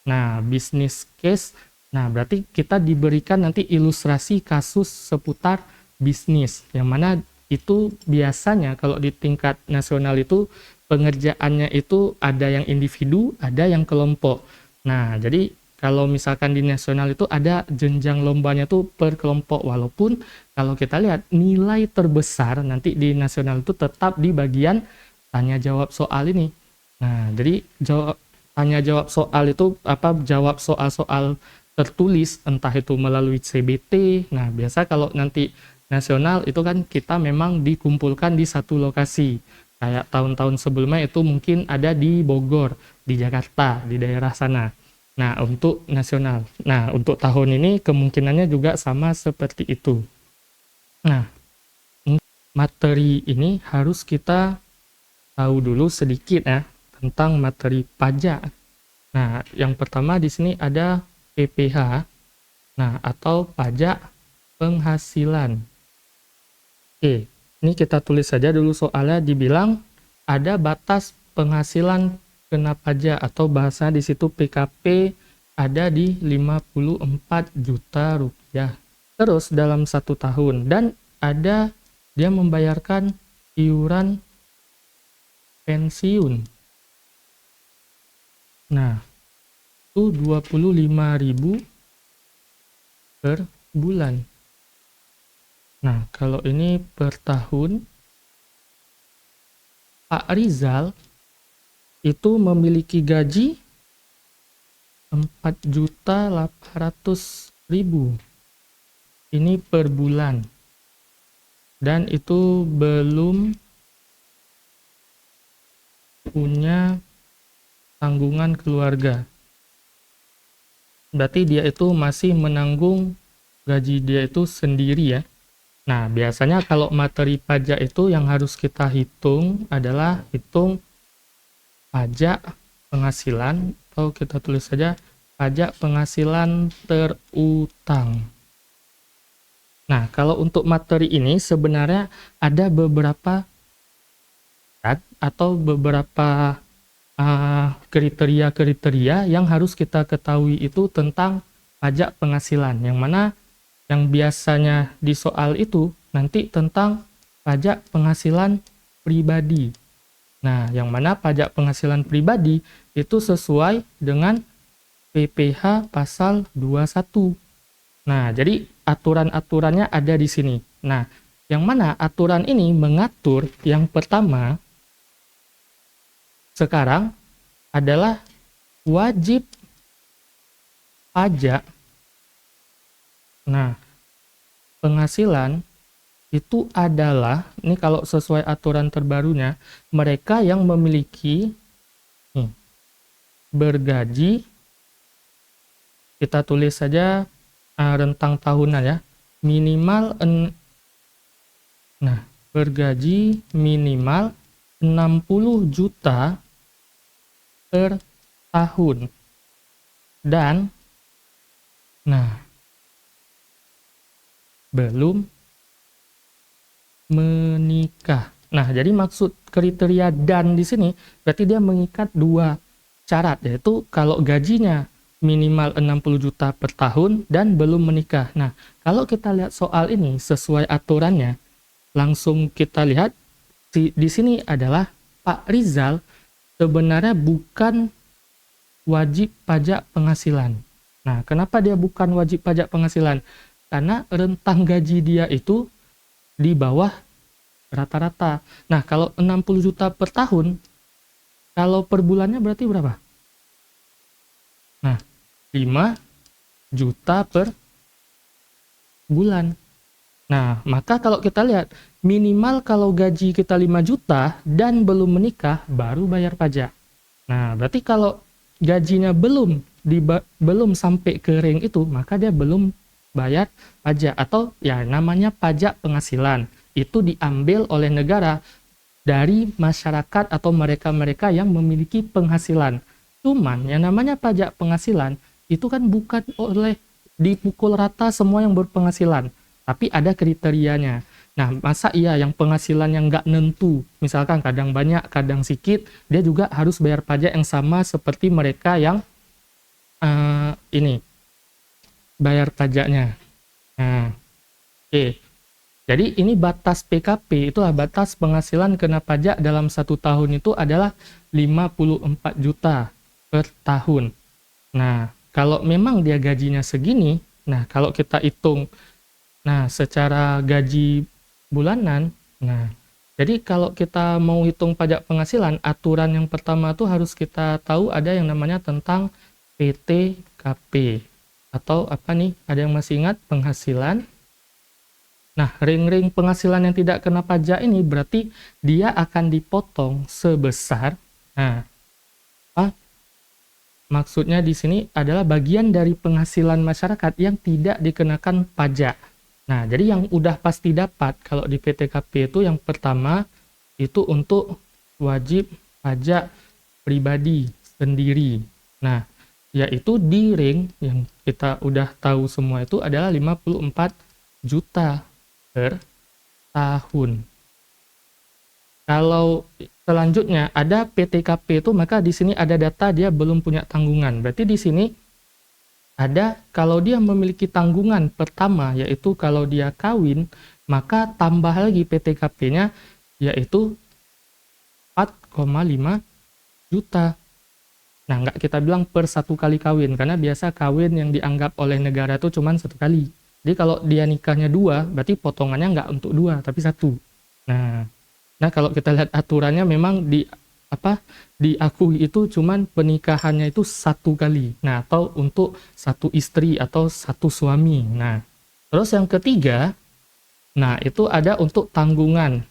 Nah, business case, nah berarti kita diberikan nanti ilustrasi kasus seputar bisnis, yang mana itu biasanya kalau di tingkat nasional itu pengerjaannya itu ada yang individu, ada yang kelompok. Nah, jadi kalau misalkan di nasional itu ada jenjang lombanya tuh per kelompok, walaupun kalau kita lihat nilai terbesar nanti di nasional itu tetap di bagian tanya jawab soal ini. Nah, jadi tanya jawab soal itu jawab soal-soal tertulis, entah itu melalui CBT. Nah, biasa kalau nanti nasional itu kan kita memang dikumpulkan di satu lokasi. Kayak tahun-tahun sebelumnya itu mungkin ada di Bogor, di Jakarta, di daerah sana. Nah, untuk nasional. Nah, untuk tahun ini kemungkinannya juga sama seperti itu. Nah, materi ini harus kita tahu dulu sedikit ya tentang materi pajak. Nah, yang pertama di sini ada PPH. Nah, atau pajak penghasilan. Oke, ini kita tulis saja dulu soalnya dibilang ada batas penghasilan kena pajak atau bahasa di situ PKP ada di 54 juta rupiah. Terus dalam 1 tahun dan ada dia membayarkan iuran pensiun. Nah, itu 25.000 per bulan. Nah, kalau ini per tahun, Pak Rizal itu memiliki gaji 4.800.000 ini per bulan, dan itu belum punya tanggungan keluarga. Berarti dia itu masih menanggung gaji dia itu sendiri ya. Nah, biasanya kalau materi pajak itu yang harus kita hitung adalah hitung pajak penghasilan, atau kita tulis saja pajak penghasilan terutang. Nah, kalau untuk materi ini sebenarnya ada beberapa atau beberapa kriteria-kriteria yang harus kita ketahui itu tentang pajak penghasilan, yang mana yang biasanya di soal itu nanti tentang pajak penghasilan pribadi. Nah, yang mana pajak penghasilan pribadi itu sesuai dengan PPh pasal 21. Nah, jadi aturan-aturannya ada di sini. Nah, yang mana aturan ini mengatur yang pertama sekarang adalah wajib pajak. Nah, penghasilan itu adalah, ini kalau sesuai aturan terbarunya, mereka yang memiliki bergaji, kita tulis saja rentang tahunan ya, minimal bergaji minimal 60 juta per tahun, dan belum menikah. Nah, jadi maksud kriteria dan di sini berarti dia mengikat dua syarat, yaitu kalau gajinya minimal 60 juta per tahun dan belum menikah. Nah, kalau kita lihat soal ini sesuai aturannya, langsung kita lihat di sini adalah Pak Rizal sebenarnya bukan wajib pajak penghasilan. Nah, kenapa dia bukan wajib pajak penghasilan? Karena rentang gaji dia itu di bawah rata-rata. Nah, kalau 60 juta per tahun, kalau per bulannya berarti berapa? Nah, 5 juta per bulan. Nah, maka kalau kita lihat, minimal kalau gaji kita 5 juta dan belum menikah, baru bayar pajak. Nah, berarti kalau gajinya belum sampai ke rank itu, maka dia belum bayar pajak, atau ya namanya pajak penghasilan. Itu diambil oleh negara dari masyarakat atau mereka-mereka yang memiliki penghasilan. Cuman yang namanya pajak penghasilan itu kan bukan oleh dipukul rata semua yang berpenghasilan, tapi ada kriterianya. Nah, masa iya yang penghasilan yang nggak nentu, misalkan kadang banyak, kadang sedikit, dia juga harus bayar pajak yang sama seperti mereka yang bayar pajaknya. Nah, oke. Jadi ini batas PKP, itulah batas penghasilan kena pajak dalam 1 tahun itu adalah 54 juta per tahun. Nah, kalau memang dia gajinya segini, nah kalau kita hitung secara gaji bulanan, jadi kalau kita mau hitung pajak penghasilan, aturan yang pertama tuh harus kita tahu ada yang namanya tentang PTKP. Atau apa nih, ada yang masih ingat penghasilan? Nah, ring-ring penghasilan yang tidak kena pajak ini berarti dia akan dipotong sebesar, maksudnya di sini adalah bagian dari penghasilan masyarakat yang tidak dikenakan pajak. Nah, jadi yang udah pasti dapat kalau di PTKP itu yang pertama itu untuk wajib pajak pribadi sendiri. Nah, yaitu di ring yang kita udah tahu semua itu adalah 54 juta per tahun. Kalau selanjutnya ada PTKP itu, maka di sini ada data dia belum punya tanggungan. Berarti di sini ada kalau dia memiliki tanggungan pertama, yaitu kalau dia kawin, maka tambah lagi PTKP-nya yaitu 4,5 juta. Nah, nggak kita bilang per 1 kali kawin, karena biasa kawin yang dianggap oleh negara itu cuma 1 kali. Jadi kalau dia nikahnya 2, berarti potongannya nggak untuk 2, tapi 1. Nah, kalau kita lihat aturannya memang apa diakui itu cuman pernikahannya itu satu kali. Nah, atau untuk satu istri atau satu suami. Nah, terus yang ketiga, nah itu ada untuk tanggungan.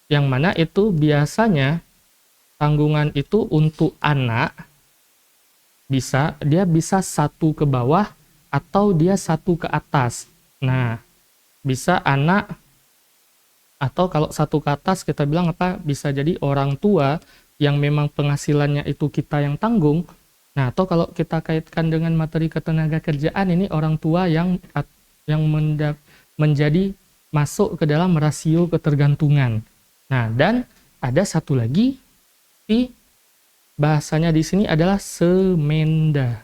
Yang mana itu biasanya tanggungan itu untuk anak dia bisa satu ke bawah atau dia satu ke atas. Nah, bisa anak atau kalau satu ke atas kita bilang apa? Bisa jadi orang tua yang memang penghasilannya itu kita yang tanggung. Nah, atau kalau kita kaitkan dengan materi ketenaga kerjaan ini orang tua yang menjadi masuk ke dalam rasio ketergantungan. Nah, dan ada satu lagi di bahasanya di sini adalah semenda.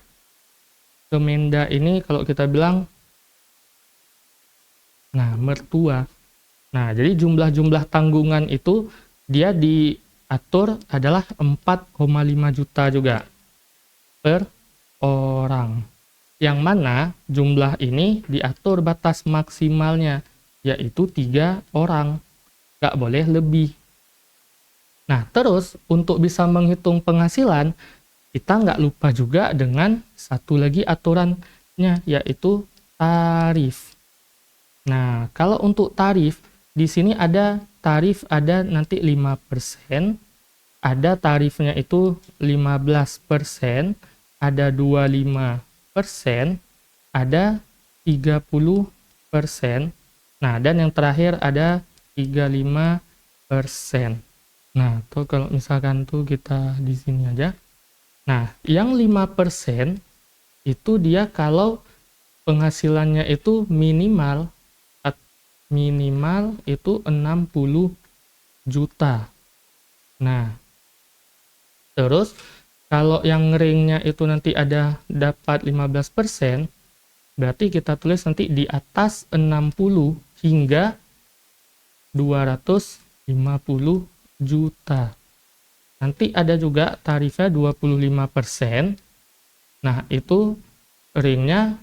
Semenda ini kalau kita bilang, nah mertua. Nah, jadi jumlah-jumlah tanggungan itu dia diatur adalah 4,5 juta juga per orang. Yang mana jumlah ini diatur batas maksimalnya, yaitu 3 orang. Nggak boleh lebih. Nah, terus untuk bisa menghitung penghasilan, kita nggak lupa juga dengan satu lagi aturannya, yaitu tarif. Nah, kalau untuk tarif, di sini ada tarif ada nanti 5%, ada tarifnya itu 15%, ada 25%, ada 30%. Nah, dan yang terakhir ada 35%. Nah, tuh kalau misalkan tuh kita di sini aja. Nah, yang 5% itu dia kalau penghasilannya itu minimal itu 60 juta. Nah, terus kalau yang ringnya itu nanti ada dapat 15%, berarti kita tulis nanti di atas 60 hingga 250 juta. Nanti ada juga tarifnya 25%. Nah, itu ringnya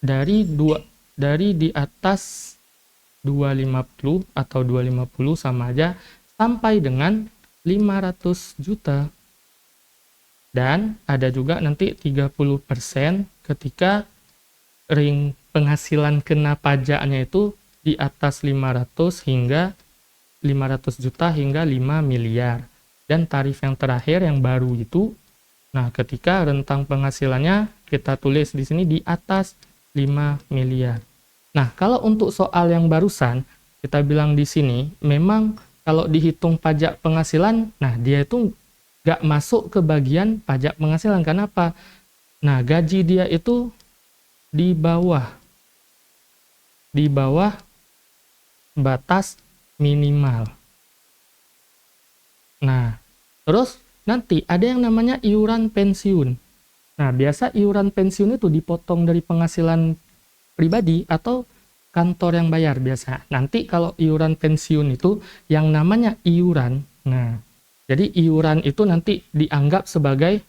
dari di atas 250 atau 250 sama aja sampai dengan 500 juta. Dan ada juga nanti 30% ketika ring penghasilan kena pajaknya itu di atas 500 juta hingga 5 miliar. Dan tarif yang terakhir yang baru itu, nah ketika rentang penghasilannya kita tulis di sini di atas 5 miliar. Nah, kalau untuk soal yang barusan, kita bilang di sini, memang kalau dihitung pajak penghasilan, nah dia itu nggak masuk ke bagian pajak penghasilan. Kenapa? Nah, gaji dia itu di bawah batas minimal. Nah, terus nanti ada yang namanya iuran pensiun. Nah, biasa iuran pensiun itu dipotong dari penghasilan pribadi atau kantor yang bayar biasa. Nanti kalau iuran pensiun itu yang namanya iuran. Nah, jadi iuran itu nanti dianggap sebagai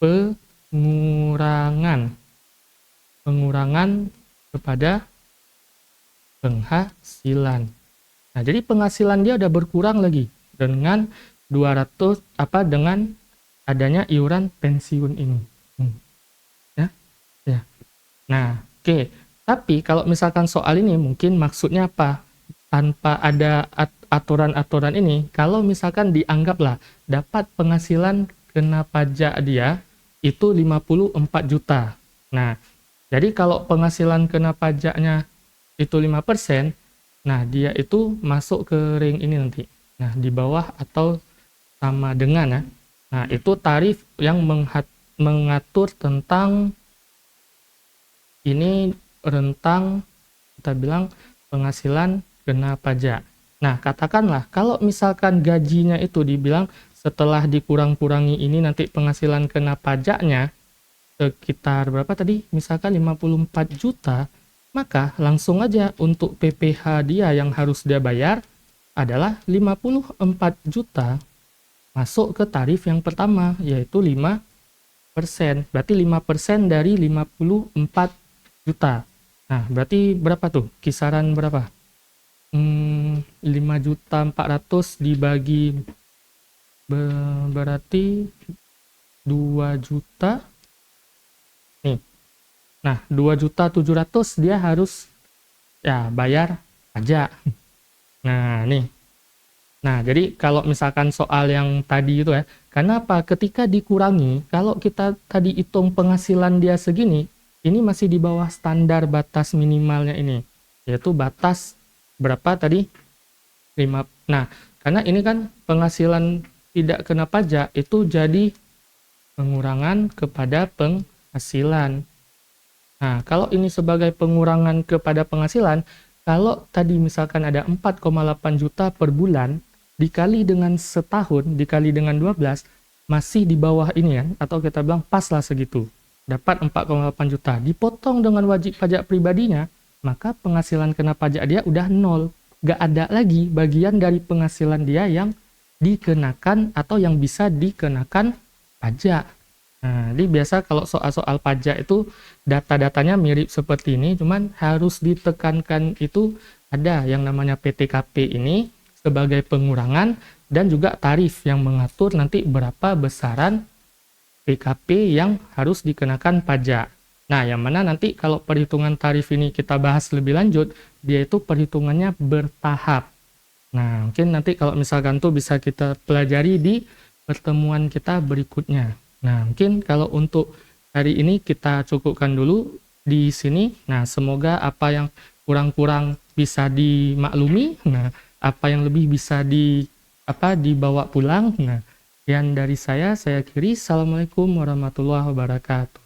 pengurangan kepada penghasilan. Nah, jadi penghasilan dia udah berkurang lagi dengan 200 dengan adanya iuran pensiun ini. Ya. Ya. Nah, oke. Tapi kalau misalkan soal ini mungkin maksudnya apa? Tanpa ada aturan-aturan ini, kalau misalkan dianggaplah dapat penghasilan kena pajak dia itu 54 juta. Nah, jadi kalau penghasilan kena pajaknya itu 5%, nah dia itu masuk ke ring ini nanti. Nah, di bawah atau sama dengan ya. Nah, itu tarif yang mengatur tentang ini rentang kita bilang penghasilan kena pajak. Nah, katakanlah kalau misalkan gajinya itu dibilang setelah dikurang-kurangi ini nanti penghasilan kena pajaknya sekitar berapa tadi? Misalkan 54 juta, maka langsung aja untuk PPh dia yang harus dia bayar adalah 54 juta masuk ke tarif yang pertama, yaitu 5%. Berarti 5% dari 54 juta. Nah, berarti berapa tuh? Kisaran berapa? 5.400.000 dibagi berarti 2 juta nih. Nah, 2.700.000 dia harus ya bayar pajak. Nah, nih. Nah, jadi kalau misalkan soal yang tadi itu ya, kenapa ketika dikurangi, kalau kita tadi hitung penghasilan dia segini, ini masih di bawah standar batas minimalnya ini, yaitu batas berapa tadi? 5. Nah, karena ini kan penghasilan tidak kena pajak, itu jadi pengurangan kepada penghasilan. Nah, kalau ini sebagai pengurangan kepada penghasilan, kalau tadi misalkan ada 4,8 juta per bulan, dikali dengan setahun, dikali dengan 12, masih di bawah ini kan, atau kita bilang pas lah segitu. Dapat 4,8 juta, dipotong dengan wajib pajak pribadinya, maka penghasilan kena pajak dia udah nol. Gak ada lagi bagian dari penghasilan dia yang dikenakan atau yang bisa dikenakan pajak. Nah, jadi biasa kalau soal-soal pajak itu data-datanya mirip seperti ini, cuman harus ditekankan itu ada yang namanya PTKP ini sebagai pengurangan dan juga tarif yang mengatur nanti berapa besaran PKP yang harus dikenakan pajak. Nah, yang mana nanti kalau perhitungan tarif ini kita bahas lebih lanjut, dia itu perhitungannya bertahap. Nah, mungkin nanti kalau misalkan tuh bisa kita pelajari di pertemuan kita berikutnya. Nah, mungkin kalau untuk hari ini kita cukupkan dulu di sini. Nah, semoga apa yang kurang-kurang bisa dimaklumi. Nah, apa yang lebih bisa dibawa pulang. Nah, sekian dari saya akhiri. Assalamualaikum warahmatullahi wabarakatuh.